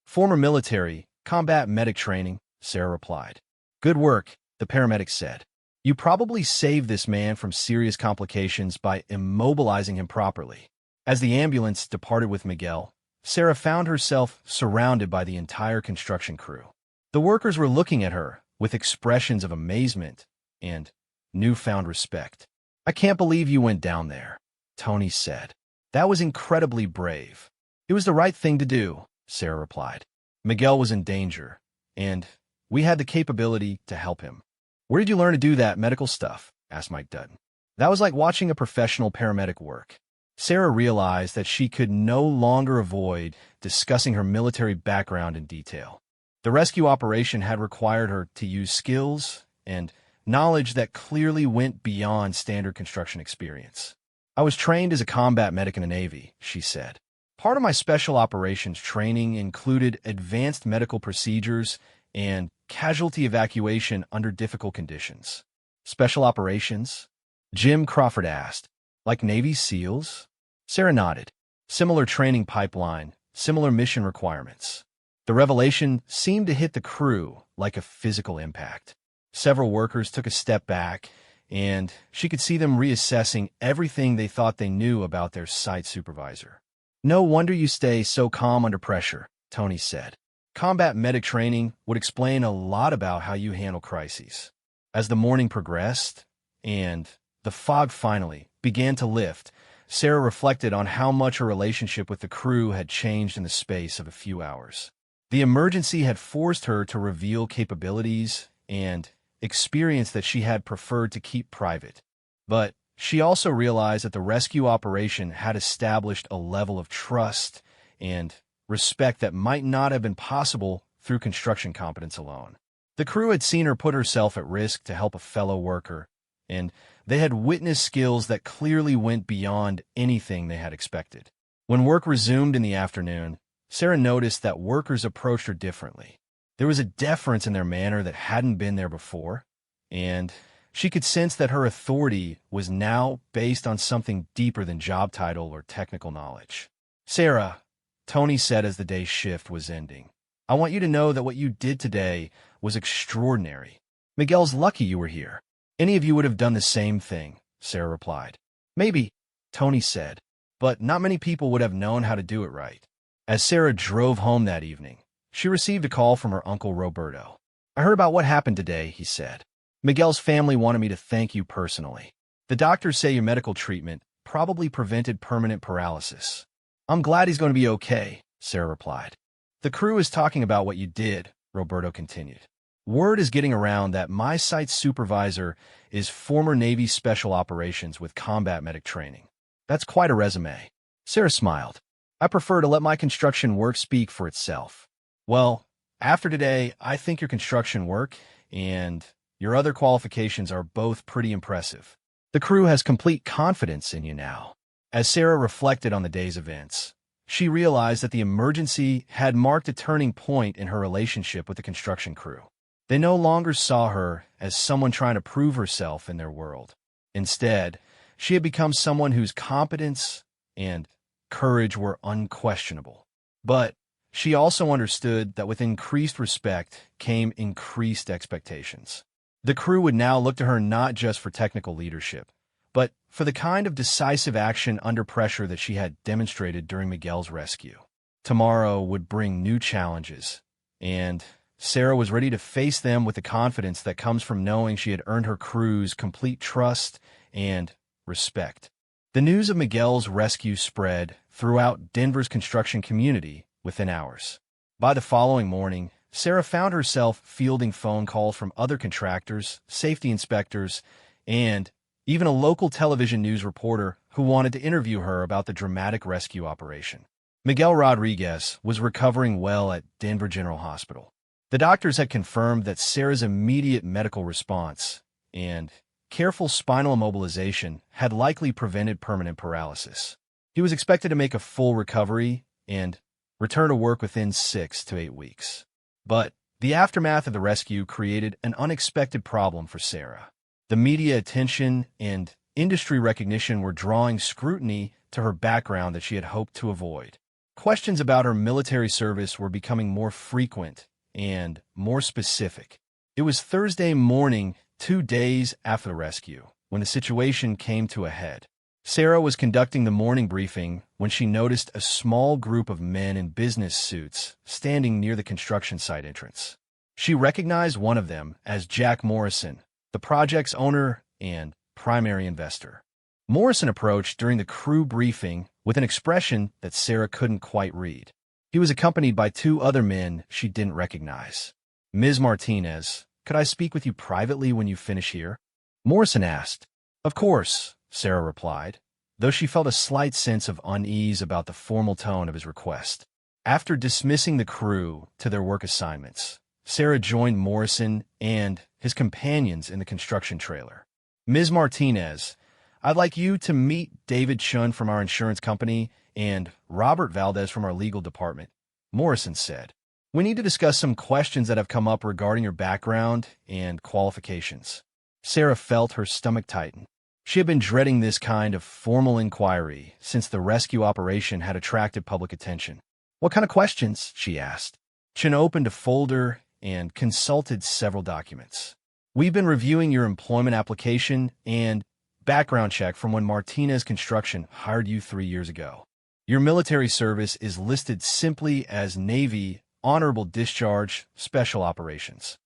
"Former military, combat medic training," Sarah replied. "Good work," the paramedic said. "You probably saved this man from serious complications by immobilizing him properly." As the ambulance departed with Miguel, Sarah found herself surrounded by the entire construction crew. The workers were looking at her with expressions of amazement and newfound respect. "I can't believe you went down there," Tony said. "That was incredibly brave." "It was the right thing to do," Sarah replied. "Miguel was in danger, and we had the capability to help him." "Where did you learn to do that medical stuff?" asked Mike Dutton. "That was like watching a professional paramedic work." Sarah realized that she could no longer avoid discussing her military background in detail. The rescue operation had required her to use skills and knowledge that clearly went beyond standard construction experience. "I was trained as a combat medic in the Navy," she said. "Part of my special operations training included advanced medical procedures and casualty evacuation under difficult conditions." "Special operations?" Jim Crawford asked. "Like Navy SEALs?" Sarah nodded. "Similar training pipeline, similar mission requirements." The revelation seemed to hit the crew like a physical impact. Several workers took a step back, and she could see them reassessing everything they thought they knew about their site supervisor. "No wonder you stay so calm under pressure," Tony said. "Combat medic training would explain a lot about how you handle crises." As the morning progressed, and the fog finally began to lift, Sarah reflected on how much her relationship with the crew had changed in the space of a few hours. The emergency had forced her to reveal capabilities and experience that she had preferred to keep private. But she also realized that the rescue operation had established a level of trust and respect that might not have been possible through construction competence alone. The crew had seen her put herself at risk to help a fellow worker, and they had witnessed skills that clearly went beyond anything they had expected. When work resumed in the afternoon, Sarah noticed that workers approached her differently. There was a deference in their manner that hadn't been there before, and she could sense that her authority was now based on something deeper than job title or technical knowledge. "Sarah," Tony said as the day's shift was ending, "I want you to know that what you did today was extraordinary. Miguel's lucky you were here. Any of you would have done the same thing," Sarah replied. "Maybe," Tony said, "but not many people would have known how to do it right." As Sarah drove home that evening, she received a call from her uncle Roberto. "I heard about what happened today," he said. "Miguel's family wanted me to thank you personally. The doctors say your medical treatment probably prevented permanent paralysis." "I'm glad he's going to be okay," Sarah replied. "The crew is talking about what you did," Roberto continued. "Word is getting around that my site supervisor is former Navy Special Operations with combat medic training. That's quite a resume." Sarah smiled. "I prefer to let my construction work speak for itself." "Well, after today, I think your construction work and your other qualifications are both pretty impressive. The crew has complete confidence in you now. As Sarah reflected on the day's events, she realized that the emergency had marked a turning point in her relationship with the construction crew. They no longer saw her as someone trying to prove herself in their world. Instead, she had become someone whose competence and courage were unquestionable. But she also understood that with increased respect came increased expectations. The crew would now look to her not just for technical leadership, but for the kind of decisive action under pressure that she had demonstrated during Miguel's rescue. Tomorrow would bring new challenges, and Sarah was ready to face them with the confidence that comes from knowing she had earned her crew's complete trust and respect. The news of Miguel's rescue spread throughout Denver's construction community within hours. By the following morning, Sarah found herself fielding phone calls from other contractors, safety inspectors, and even a local television news reporter who wanted to interview her about the dramatic rescue operation. Miguel Rodriguez was recovering well at Denver General Hospital. The doctors had confirmed that Sarah's immediate medical response and careful spinal immobilization had likely prevented permanent paralysis. He was expected to make a full recovery and return to work within 6 to 8 weeks. But the aftermath of the rescue created an unexpected problem for Sarah. The media attention and industry recognition were drawing scrutiny to her background that she had hoped to avoid. Questions about her military service were becoming more frequent and more specific. It was Thursday morning, 2 days after the rescue, when the situation came to a head. Sarah was conducting the morning briefing when she noticed a small group of men in business suits standing near the construction site entrance. She recognized one of them as Jack Morrison, the project's owner and primary investor. Morrison approached during the crew briefing with an expression that Sarah couldn't quite read. He was accompanied by 2 other men she didn't recognize. "Ms. Martinez, could I speak with you privately when you finish here?" Morrison asked. "Of course," Sarah replied, though she felt a slight sense of unease about the formal tone of his request. After dismissing the crew to their work assignments, Sarah joined Morrison and his companions in the construction trailer. "Ms. Martinez, I'd like you to meet David Chun from our insurance company and Robert Valdez from our legal department," Morrison said. "We need to discuss some questions that have come up regarding your background and qualifications." Sarah felt her stomach tighten. She had been dreading this kind of formal inquiry since the rescue operation had attracted public attention. "What kind of questions?" she asked. Chun opened a folder and consulted several documents. "We've been reviewing your employment application and background check from when Martinez Construction hired you 3 years ago. Your military service is listed simply as Navy Honorable Discharge Special Operations.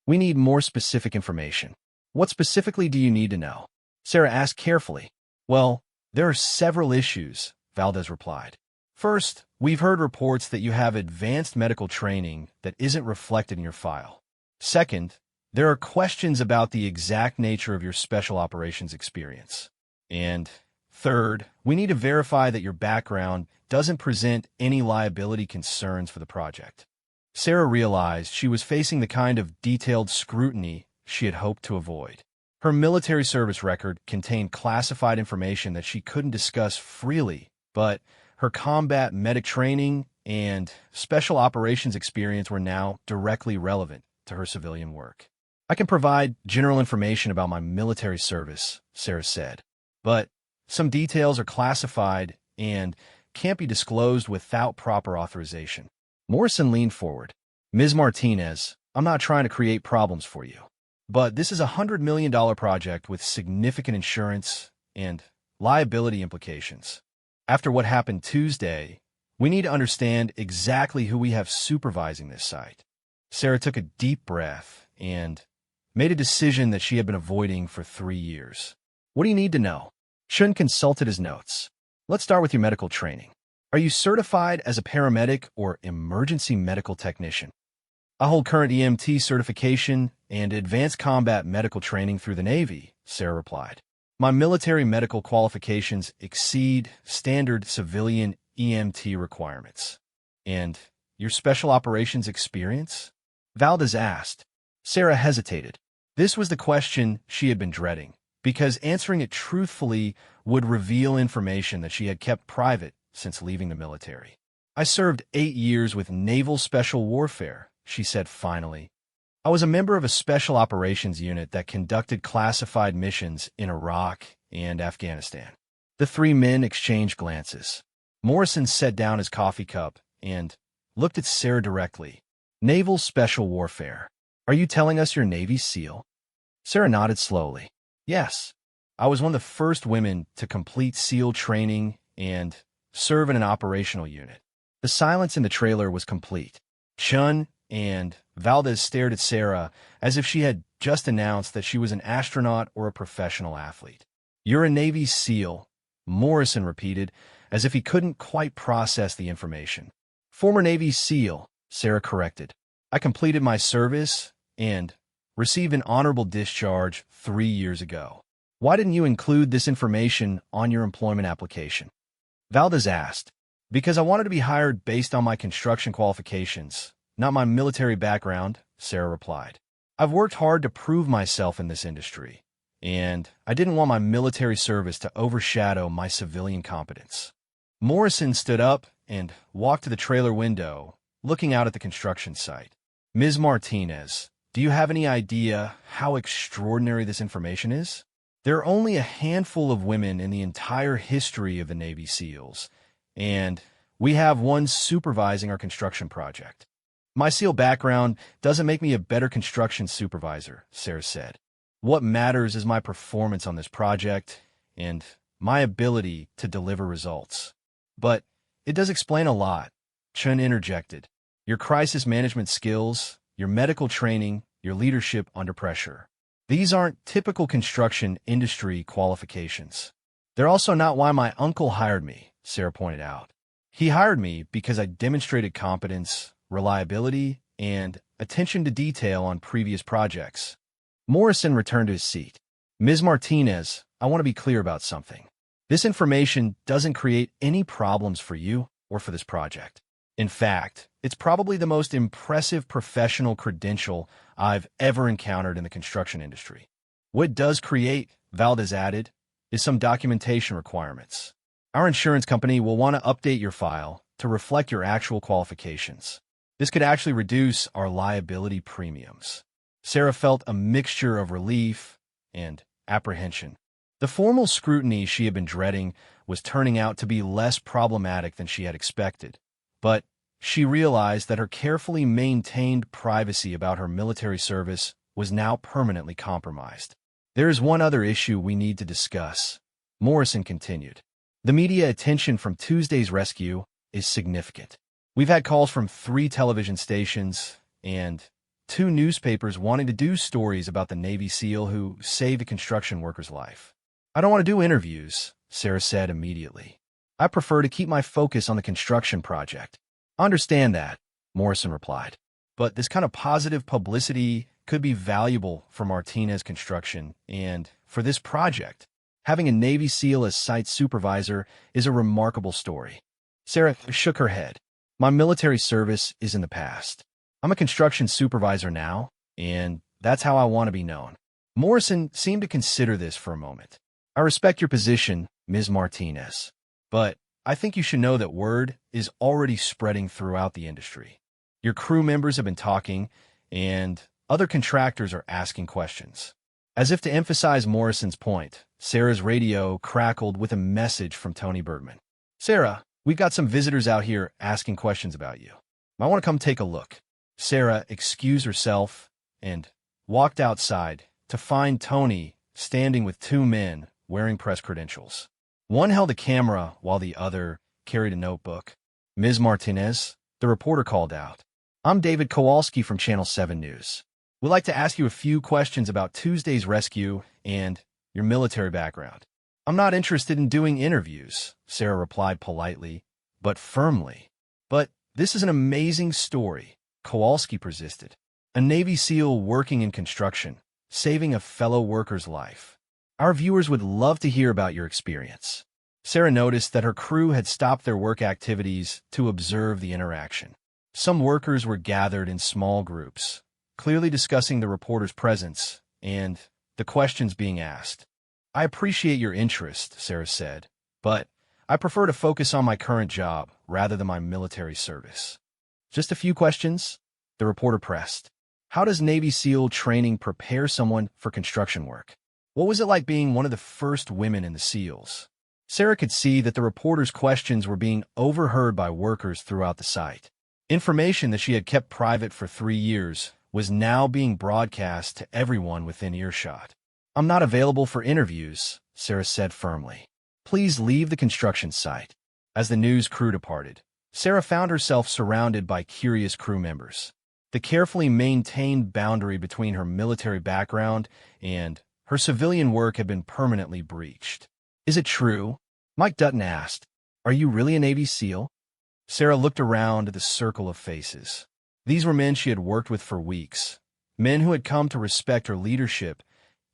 We need more specific information. What specifically do you need to know?" Sarah asked carefully. "Well, there are several issues," Valdez replied. "First, we've heard reports that you have advanced medical training that isn't reflected in your file. Second, there are questions about the exact nature of your special operations experience. And third, we need to verify that your background doesn't present any liability concerns for the project." Sarah realized she was facing the kind of detailed scrutiny she had hoped to avoid. Her military service record contained classified information that she couldn't discuss freely, but her combat medic training and special operations experience were now directly relevant to her civilian work. "I can provide general information about my military service," Sarah said, "but some details are classified and can't be disclosed without proper authorization." Morrison leaned forward. "Ms. Martinez, I'm not trying to create problems for you, but this is a $100 million project with significant insurance and liability implications. After what happened Tuesday, we need to understand exactly who we have supervising this site." Sarah took a deep breath and made a decision that she had been avoiding for 3 years. "What do you need to know?" Chun consulted his notes. "Let's start with your medical training. Are you certified as a paramedic or emergency medical technician?" "I hold current EMT certification and advanced combat medical training through the Navy," Sarah replied. "My military medical qualifications exceed standard civilian EMT requirements." "And your special operations experience?" Valdez asked. Sarah hesitated. This was the question she had been dreading, because answering it truthfully would reveal information that she had kept private since leaving the military. "I served 8 years with Naval Special Warfare," she said finally. "I was a member of a special operations unit that conducted classified missions in Iraq and Afghanistan." The three men exchanged glances. Morrison set down his coffee cup and looked at Sarah directly. "Naval Special Warfare. Are you telling us you're Navy SEAL?" Sarah nodded slowly. "Yes. I was one of the first women to complete SEAL training and serve in an operational unit." The silence in the trailer was complete. Chun and Valdez stared at Sarah as if she had just announced that she was an astronaut or a professional athlete. "You're a Navy SEAL," Morrison repeated, as if he couldn't quite process the information. "Former Navy SEAL," Sarah corrected. "I completed my service and received an honorable discharge 3 years ago." "Why didn't you include this information on your employment application?" Valdez asked. "Because I wanted to be hired based on my construction qualifications, not my military background," Sarah replied. "I've worked hard to prove myself in this industry, and I didn't want my military service to overshadow my civilian competence." Morrison stood up and walked to the trailer window, looking out at the construction site. "Ms. Martinez, do you have any idea how extraordinary this information is? There are only a handful of women in the entire history of the Navy SEALs, and we have one supervising our construction project." "My SEAL background doesn't make me a better construction supervisor," Sarah said. "What matters is my performance on this project and my ability to deliver results." "But it does explain a lot," Chun interjected. "Your crisis management skills, your medical training, your leadership under pressure. These aren't typical construction industry qualifications." "They're also not why my uncle hired me," Sarah pointed out. "He hired me because I demonstrated competence, reliability, and attention to detail on previous projects." Morrison returned to his seat. "Ms. Martinez, I want to be clear about something. This information doesn't create any problems for you or for this project. In fact, it's probably the most impressive professional credential I've ever encountered in the construction industry. What it does create," Valdez added, "is some documentation requirements. Our insurance company will want to update your file to reflect your actual qualifications. This could actually reduce our liability premiums." Sarah felt a mixture of relief and apprehension. The formal scrutiny she had been dreading was turning out to be less problematic than she had expected, but she realized that her carefully maintained privacy about her military service was now permanently compromised. "There is one other issue we need to discuss," Morrison continued. "The media attention from Tuesday's rescue is significant. We've had calls from 3 television stations and 2 newspapers wanting to do stories about the Navy SEAL who saved a construction worker's life." "I don't want to do interviews," Sarah said immediately. "I prefer to keep my focus on the construction project." "I understand that," Morrison replied. "But this kind of positive publicity could be valuable for Martinez Construction and for this project. Having a Navy SEAL as site supervisor is a remarkable story." Sarah shook her head. "My military service is in the past. I'm a construction supervisor now, and that's how I want to be known." Morrison seemed to consider this for a moment. "I respect your position, Ms. Martinez, but I think you should know that word is already spreading throughout the industry. Your crew members have been talking, and other contractors are asking questions." As if to emphasize Morrison's point, Sarah's radio crackled with a message from Tony Bergman. "Sarah, we've got some visitors out here asking questions about you. I want to come take a look." Sarah excused herself and walked outside to find Tony standing with 2 men wearing press credentials. One held a camera while the other carried a notebook. "Ms. Martinez," the reporter called out. "I'm David Kowalski from Channel 7 News. We'd like to ask you a few questions about Tuesday's rescue and your military background." "I'm not interested in doing interviews," Sarah replied politely, but firmly. "But this is an amazing story," Kowalski persisted. "A Navy SEAL working in construction, saving a fellow worker's life. Our viewers would love to hear about your experience." Sarah noticed that her crew had stopped their work activities to observe the interaction. Some workers were gathered in small groups, clearly discussing the reporter's presence and the questions being asked. I appreciate your interest, Sarah said, but I prefer to focus on my current job rather than my military service. Just a few questions? The reporter pressed. How does Navy SEAL training prepare someone for construction work? What was it like being one of the first women in the SEALs? Sarah could see that the reporter's questions were being overheard by workers throughout the site. Information that she had kept private for 3 years was now being broadcast to everyone within earshot. I'm not available for interviews, Sarah said firmly. Please leave the construction site. As the news crew departed, Sarah found herself surrounded by curious crew members. The carefully maintained boundary between her military background and her civilian work had been permanently breached. Is it true? Mike Dutton asked. Are you really a Navy SEAL? Sarah looked around at the circle of faces. These were men she had worked with for weeks, men who had come to respect her leadership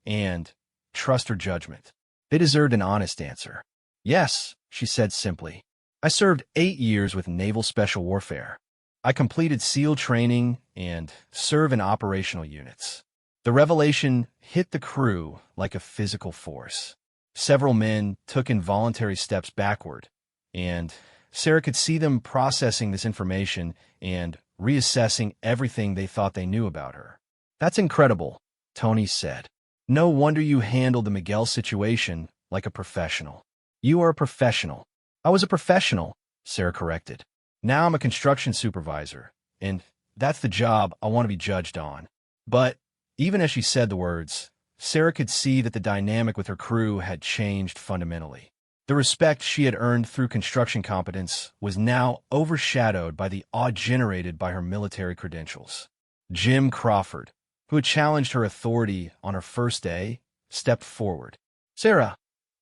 and trust her judgment. They deserved an honest answer. Yes, she said simply. I served 8 years with Naval Special Warfare. I completed SEAL training and serve in operational units. The revelation hit the crew like a physical force. Several men took involuntary steps backward, and Sarah could see them processing this information and reassessing everything they thought they knew about her. That's incredible, Tony said. No wonder you handled the Miguel situation like a professional. You are a professional. I was a professional, Sarah corrected. Now I'm a construction supervisor, and that's the job I want to be judged on. But even as she said the words, Sarah could see that the dynamic with her crew had changed fundamentally. The respect she had earned through construction competence was now overshadowed by the awe generated by her military credentials. Jim Crawford, who had challenged her authority on her first day, stepped forward. Sarah,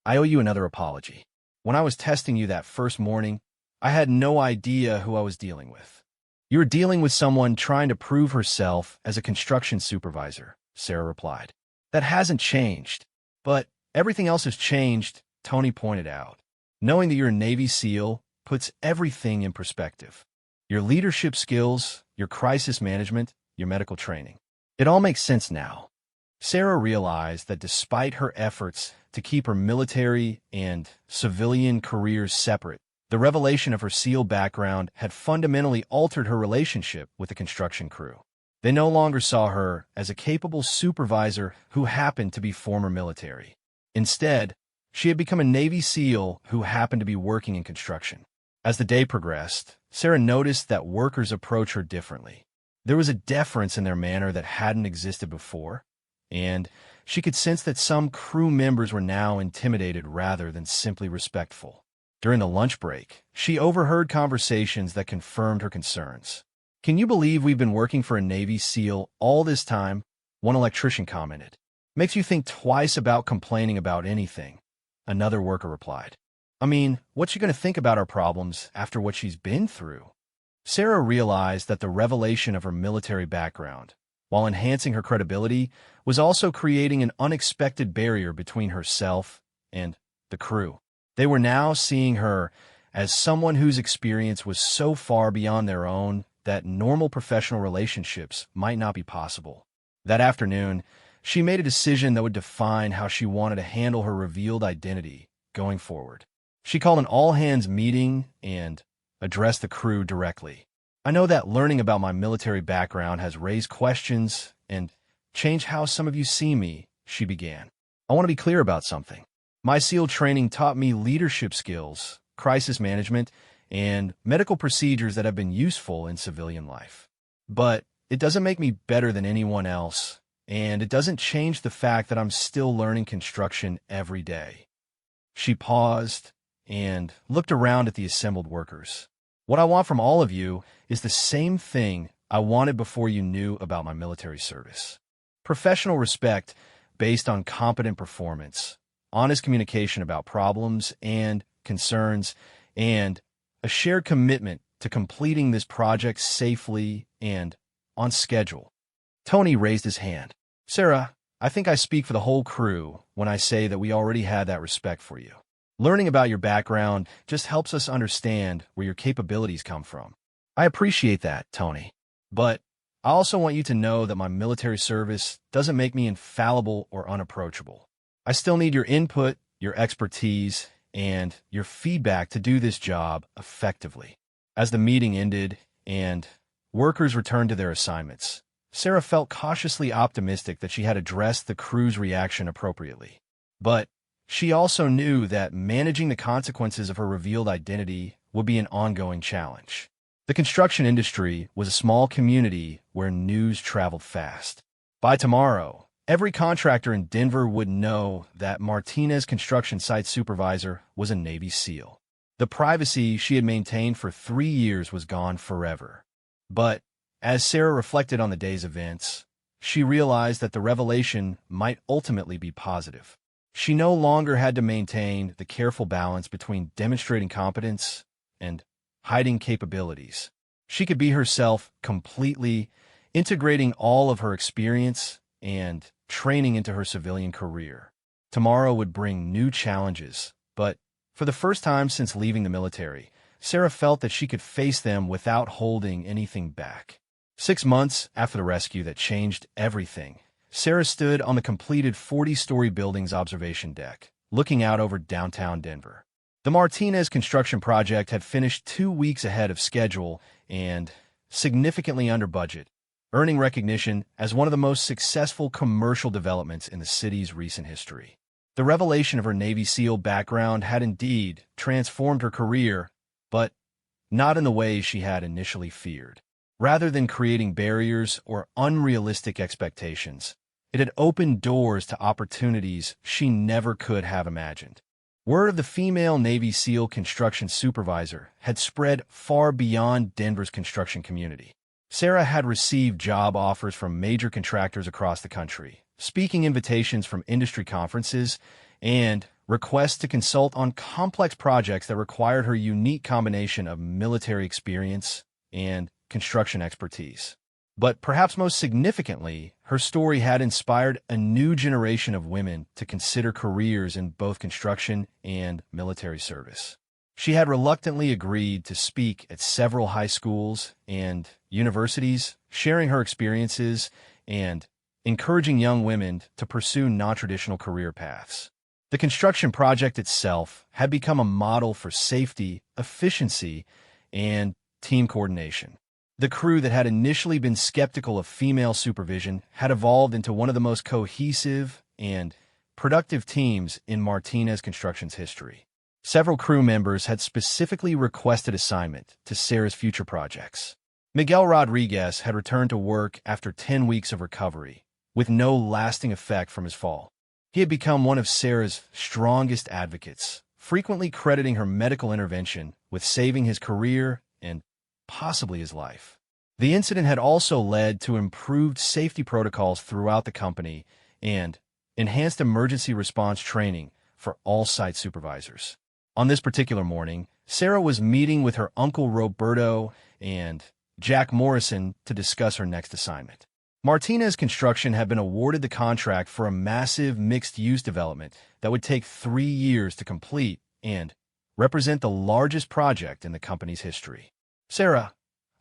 I owe you another apology. When I was testing you that first morning, I had no idea who I was dealing with. You were dealing with someone trying to prove herself as a construction supervisor, Sarah replied. That hasn't changed. But everything else has changed, Tony pointed out. Knowing that you're a Navy SEAL puts everything in perspective. Your leadership skills, your crisis management, your medical training. It all makes sense now. Sarah realized that despite her efforts to keep her military and civilian careers separate, the revelation of her SEAL background had fundamentally altered her relationship with the construction crew. They no longer saw her as a capable supervisor who happened to be former military. Instead, she had become a Navy SEAL who happened to be working in construction. As the day progressed, Sarah noticed that workers approached her differently. There was a deference in their manner that hadn't existed before, and she could sense that some crew members were now intimidated rather than simply respectful. During the lunch break, she overheard conversations that confirmed her concerns. Can you believe we've been working for a Navy SEAL all this time? One electrician commented. Makes you think twice about complaining about anything, another worker replied. I mean, what's she going to think about our problems after what she's been through? Sarah realized that the revelation of her military background, while enhancing her credibility, was also creating an unexpected barrier between herself and the crew. They were now seeing her as someone whose experience was so far beyond their own that normal professional relationships might not be possible. That afternoon, she made a decision that would define how she wanted to handle her revealed identity going forward. She called an all-hands meeting and addressed the crew directly. I know that learning about my military background has raised questions and changed how some of you see me, she began. I want to be clear about something. My SEAL training taught me leadership skills, crisis management, and medical procedures that have been useful in civilian life. But it doesn't make me better than anyone else, and it doesn't change the fact that I'm still learning construction every day. She paused and looked around at the assembled workers. What I want from all of you is the same thing I wanted before you knew about my military service. Professional respect based on competent performance, honest communication about problems and concerns, and a shared commitment to completing this project safely and on schedule. Tony raised his hand. Sarah, I think I speak for the whole crew when I say that we already had that respect for you. Learning about your background just helps us understand where your capabilities come from. I appreciate that, Tony. But I also want you to know that my military service doesn't make me infallible or unapproachable. I still need your input, your expertise, and your feedback to do this job effectively. As the meeting ended and workers returned to their assignments, Sarah felt cautiously optimistic that she had addressed the crew's reaction appropriately. But she also knew that managing the consequences of her revealed identity would be an ongoing challenge. The construction industry was a small community where news traveled fast. By tomorrow, every contractor in Denver would know that Martinez construction site supervisor was a Navy SEAL. The privacy she had maintained for 3 years was gone forever. But as Sarah reflected on the day's events, she realized that the revelation might ultimately be positive. She no longer had to maintain the careful balance between demonstrating competence and hiding capabilities. She could be herself completely, integrating all of her experience and training into her civilian career. Tomorrow would bring new challenges, but for the first time since leaving the military, Sarah felt that she could face them without holding anything back. 6 months after the rescue that changed everything, Sarah stood on the completed 40-story building's observation deck, looking out over downtown Denver. The Martinez construction project had finished 2 weeks ahead of schedule and significantly under budget, earning recognition as one of the most successful commercial developments in the city's recent history. The revelation of her Navy SEAL background had indeed transformed her career, but not in the ways she had initially feared. Rather than creating barriers or unrealistic expectations, it had opened doors to opportunities she never could have imagined. Word of the female Navy SEAL construction supervisor had spread far beyond Denver's construction community. Sarah had received job offers from major contractors across the country, speaking invitations from industry conferences, and requests to consult on complex projects that required her unique combination of military experience and construction expertise. But perhaps most significantly, her story had inspired a new generation of women to consider careers in both construction and military service. She had reluctantly agreed to speak at several high schools and universities, sharing her experiences and encouraging young women to pursue non-traditional career paths. The construction project itself had become a model for safety, efficiency, and team coordination. The crew that had initially been skeptical of female supervision had evolved into one of the most cohesive and productive teams in Martinez Construction's history. Several crew members had specifically requested assignment to Sarah's future projects. Miguel Rodriguez had returned to work after 10 weeks of recovery, with no lasting effect from his fall. He had become one of Sarah's strongest advocates, frequently crediting her medical intervention with saving his career and possibly his life. The incident had also led to improved safety protocols throughout the company and enhanced emergency response training for all site supervisors. On this particular morning, Sarah was meeting with her uncle Roberto and Jack Morrison to discuss her next assignment. Martinez Construction had been awarded the contract for a massive mixed-use development that would take 3 years to complete and represent the largest project in the company's history. Sarah,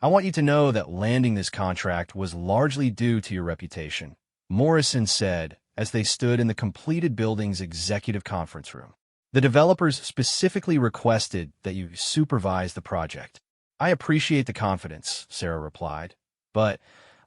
I want you to know that landing this contract was largely due to your reputation, Morrison said as they stood in the completed building's executive conference room. The developers specifically requested that you supervise the project. I appreciate the confidence, Sarah replied, but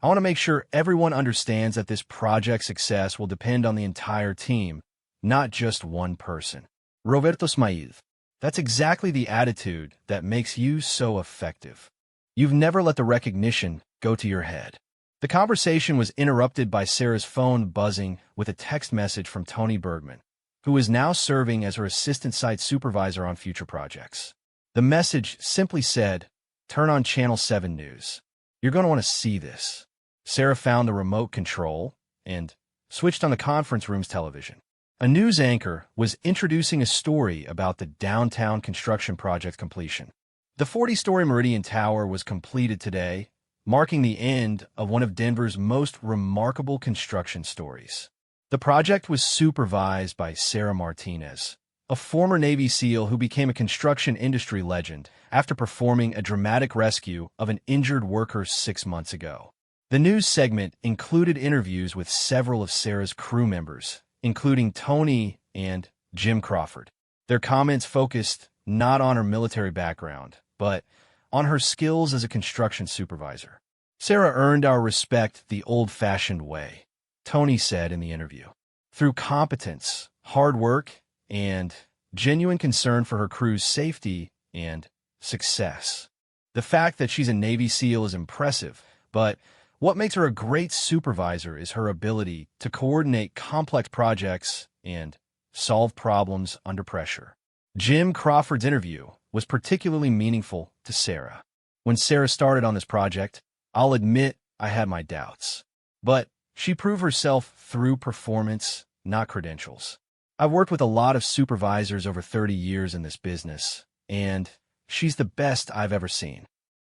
I want to make sure everyone understands that this project's success will depend on the entire team, not just one person. Roberto smiled. That's exactly the attitude that makes you so effective. You've never let the recognition go to your head. The conversation was interrupted by Sarah's phone buzzing with a text message from Tony Bergman, who is now serving as her assistant site supervisor on future projects. The message simply said, "Turn on Channel 7 News. You're going to want to see this." Sarah found the remote control and switched on the conference room's television. A news anchor was introducing a story about the downtown construction project completion. The 40-story Meridian Tower was completed today, marking the end of one of Denver's most remarkable construction stories. The project was supervised by Sarah Martinez, a former Navy SEAL who became a construction industry legend after performing a dramatic rescue of an injured worker 6 months ago. The news segment included interviews with several of Sarah's crew members, including Tony and Jim Crawford. Their comments focused not on her military background, but on her skills as a construction supervisor. "Sarah earned our respect the old-fashioned way," Tony said in the interview, "through competence, hard work, and genuine concern for her crew's safety and success. The fact that she's a Navy SEAL is impressive, but what makes her a great supervisor is her ability to coordinate complex projects and solve problems under pressure." Jim Crawford's interview was particularly meaningful to Sarah. "When Sarah started on this project, I'll admit I had my doubts. But she proved herself through performance, not credentials. I've worked with a lot of supervisors over 30 years in this business, and she's the best I've ever seen."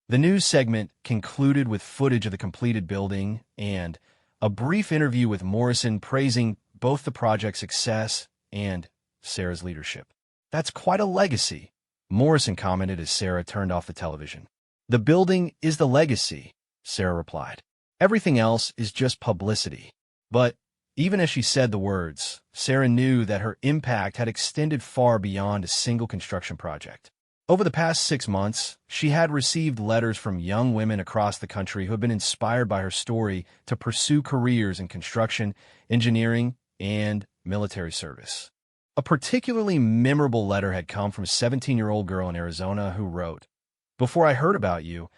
The news segment concluded with footage of the completed building and a brief interview with Morrison praising both the project's success and Sarah's leadership. "That's quite a legacy," Morrison commented as Sarah turned off the television. "The building is the legacy," Sarah replied. "Everything else is just publicity." But even as she said the words, Sarah knew that her impact had extended far beyond a single construction project. Over the past 6 months, she had received letters from young women across the country who have been inspired by her story to pursue careers in construction, engineering, and military service. A particularly memorable letter had come from a 17-year-old girl in Arizona who wrote, "Before I heard about you,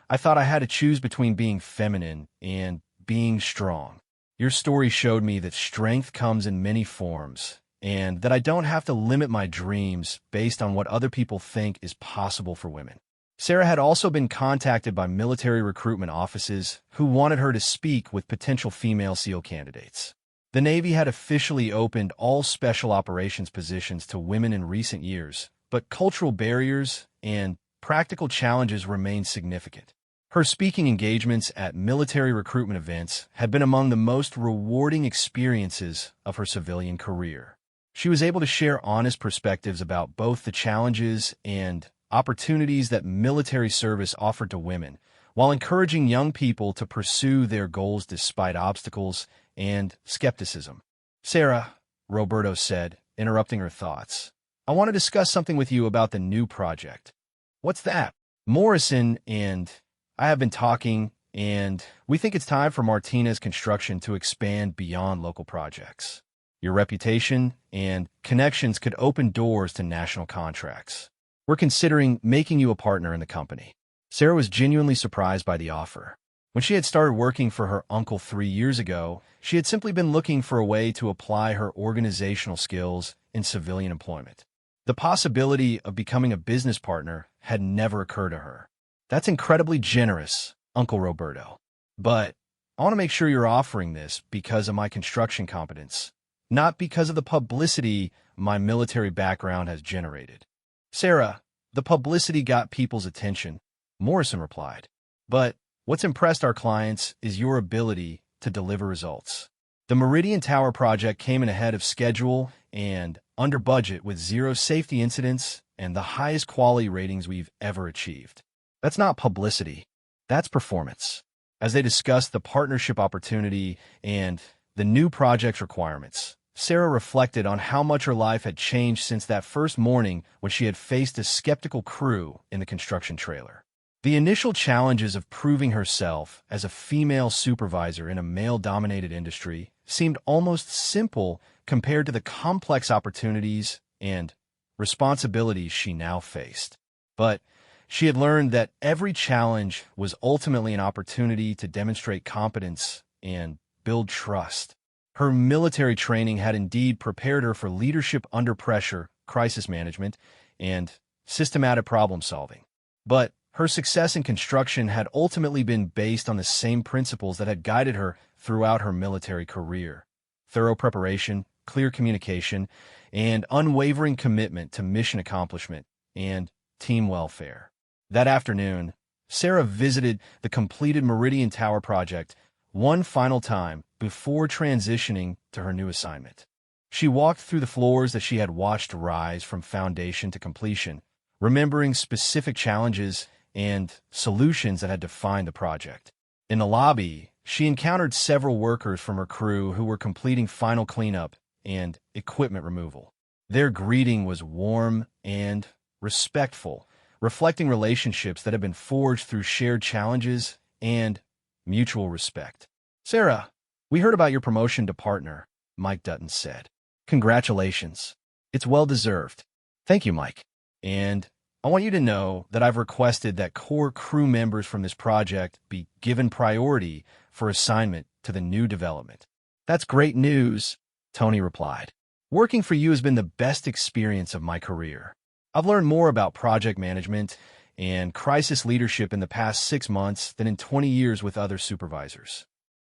I thought I had to choose between being feminine and being strong. Your story showed me that strength comes in many forms, and that I don't have to limit my dreams based on what other people think is possible for women." Sarah had also been contacted by military recruitment offices who wanted her to speak with potential female SEAL candidates. The Navy had officially opened all special operations positions to women in recent years, but cultural barriers and practical challenges remained significant. Her speaking engagements at military recruitment events had been among the most rewarding experiences of her civilian career. She was able to share honest perspectives about both the challenges and opportunities that military service offered to women, while encouraging young people to pursue their goals despite obstacles and skepticism. "Sarah," Roberto said, interrupting her thoughts, "I want to discuss something with you about the new project." "What's that?" "Morrison and I have been talking, and we think it's time for Martinez Construction to expand beyond local projects. Your reputation and connections could open doors to national contracts. We're considering making you a partner in the company." Sarah was genuinely surprised by the offer. When she had started working for her uncle 3 years ago, she had simply been looking for a way to apply her organizational skills in civilian employment. The possibility of becoming a business partner had never occurred to her. "That's incredibly generous, Uncle Roberto. But I want to make sure you're offering this because of my construction competence, not because of the publicity my military background has generated." "Sarah, the publicity got people's attention," Morrison replied. "But what's impressed our clients is your ability to deliver results. The Meridian Tower project came in ahead of schedule and under budget with 0 safety incidents and the highest quality ratings we've ever achieved. That's not publicity. That's performance." As they discussed the partnership opportunity and the new project's requirements, Sarah reflected on how much her life had changed since that first morning when she had faced a skeptical crew in the construction trailer. The initial challenges of proving herself as a female supervisor in a male-dominated industry seemed almost simple compared to the complex opportunities and responsibilities she now faced. But she had learned that every challenge was ultimately an opportunity to demonstrate competence and build trust. Her military training had indeed prepared her for leadership under pressure, crisis management, and systematic problem solving. But her success in construction had ultimately been based on the same principles that had guided her throughout her military career: thorough preparation, clear communication, and unwavering commitment to mission accomplishment and team welfare. That afternoon, Sarah visited the completed Meridian Tower project one final time before transitioning to her new assignment. She walked through the floors that she had watched rise from foundation to completion, remembering specific challenges and solutions that had defined the project. In the lobby, she encountered several workers from her crew who were completing final cleanup and equipment removal. Their greeting was warm and respectful, reflecting relationships that had been forged through shared challenges and mutual respect. "Sarah, we heard about your promotion to partner," Mike Dutton said. "Congratulations. It's well-deserved." "Thank you, Mike. And I want you to know that I've requested that core crew members from this project be given priority for assignment to the new development." "That's great news," Tony replied. "Working for you has been the best experience of my career. I've learned more about project management and crisis leadership in the past 6 months than in 20 years with other supervisors."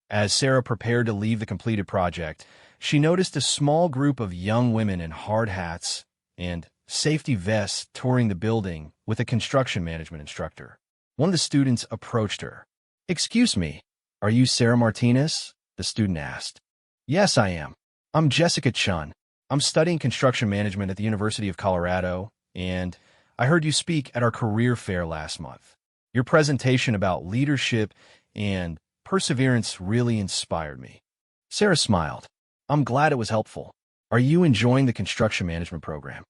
As Sarah prepared to leave the completed project, she noticed a small group of young women in hard hats and safety vests touring the building with a construction management instructor. One of the students approached her. "Excuse me, are you Sarah Martinez?" the student asked. "Yes, I am. I'm Jessica Chun. I'm studying construction management at the University of Colorado, and I heard you speak at our career fair last month. Your presentation about leadership and perseverance really inspired me." Sarah smiled. "I'm glad it was helpful. Are you enjoying the construction management program?"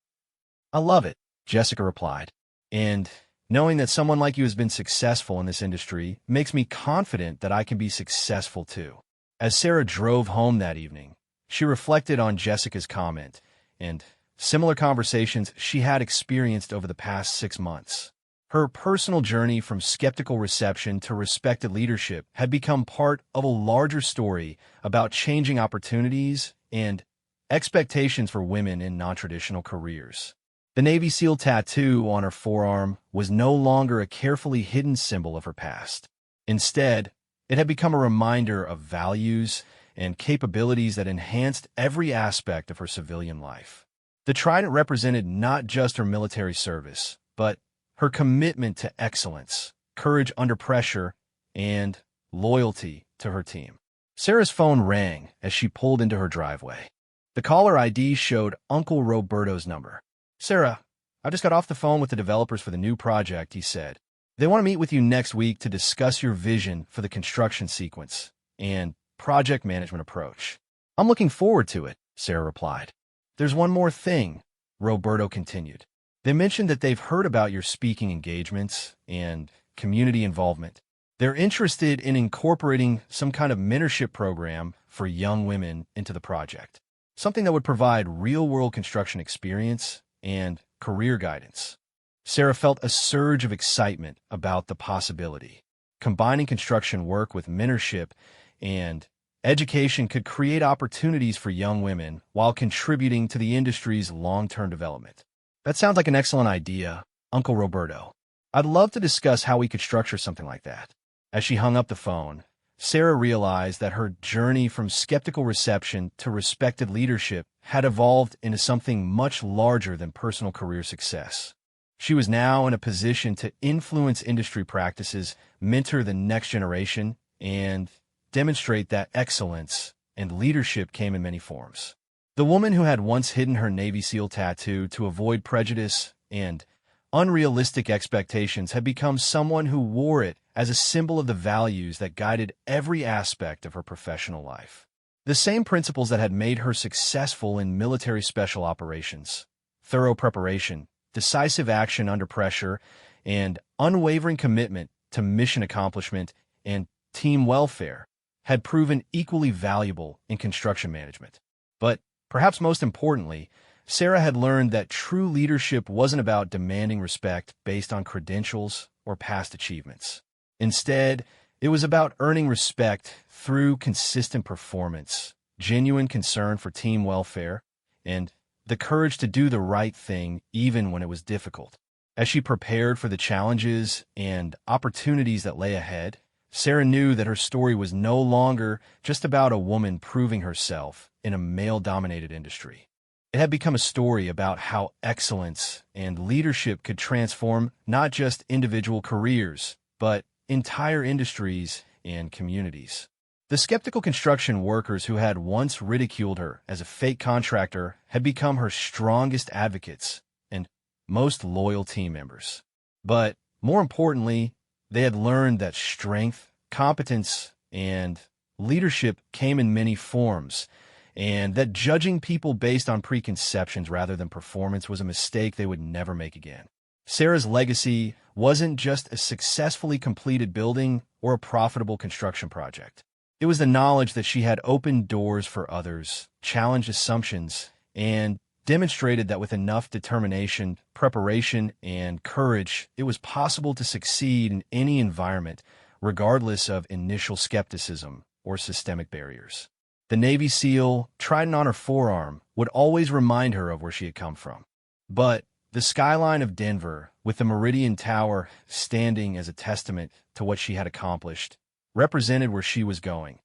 "I love it," Jessica replied. "And knowing that someone like you has been successful in this industry makes me confident that I can be successful too." As Sarah drove home that evening, she reflected on Jessica's comment and similar conversations she had experienced over the past 6 months. Her personal journey from skeptical reception to respected leadership had become part of a larger story about changing opportunities and expectations for women in non-traditional careers. The Navy SEAL tattoo on her forearm was no longer a carefully hidden symbol of her past. Instead, it had become a reminder of values and capabilities that enhanced every aspect of her civilian life. The trident represented not just her military service, but her commitment to excellence, courage under pressure, and loyalty to her team. Sarah's phone rang as she pulled into her driveway. The caller ID showed Uncle Roberto's number. "Sarah, I just got off the phone with the developers for the new project," he said. "They want to meet with you next week to discuss your vision for the construction sequence and project management approach." "I'm looking forward to it," Sarah replied. "There's one more thing," Roberto continued. "They mentioned that they've heard about your speaking engagements and community involvement. They're interested in incorporating some kind of mentorship program for young women into the project, something that would provide real-world construction experience and career guidance." Sarah felt a surge of excitement about the possibility. Combining construction work with mentorship and education could create opportunities for young women while contributing to the industry's long-term development. "That sounds like an excellent idea, Uncle Roberto. I'd love to discuss how we could structure something like that." As she hung up the phone, Sarah realized that her journey from skeptical reception to respected leadership had evolved into something much larger than personal career success. She was now in a position to influence industry practices, mentor the next generation, and demonstrate that excellence and leadership came in many forms. The woman who had once hidden her Navy SEAL tattoo to avoid prejudice and unrealistic expectations had become someone who wore it as a symbol of the values that guided every aspect of her professional life. The same principles that had made her successful in military special operations, thorough preparation, decisive action under pressure, and unwavering commitment to mission accomplishment and team welfare, had proven equally valuable in construction management. But perhaps most importantly, Sarah had learned that true leadership wasn't about demanding respect based on credentials or past achievements. Instead, it was about earning respect through consistent performance, genuine concern for team welfare, and the courage to do the right thing even when it was difficult. As she prepared for the challenges and opportunities that lay ahead, Sarah knew that her story was no longer just about a woman proving herself in a male-dominated industry. It had become a story about how excellence and leadership could transform not just individual careers, but entire industries and communities. The skeptical construction workers who had once ridiculed her as a fake contractor had become her strongest advocates and most loyal team members. But more importantly, they had learned that strength, competence, and leadership came in many forms, and that judging people based on preconceptions rather than performance was a mistake they would never make again. Sarah's legacy wasn't just a successfully completed building or a profitable construction project. It was the knowledge that she had opened doors for others, challenged assumptions, and demonstrated that with enough determination, preparation, and courage, it was possible to succeed in any environment, regardless of initial skepticism or systemic barriers. The Navy SEAL, trident on her forearm, would always remind her of where she had come from. But the skyline of Denver, with the Meridian Tower standing as a testament to what she had accomplished, represented where she was going,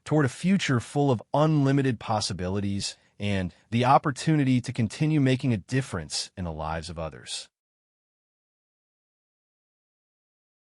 toward a future full of unlimited possibilities and the opportunity to continue making a difference in the lives of others.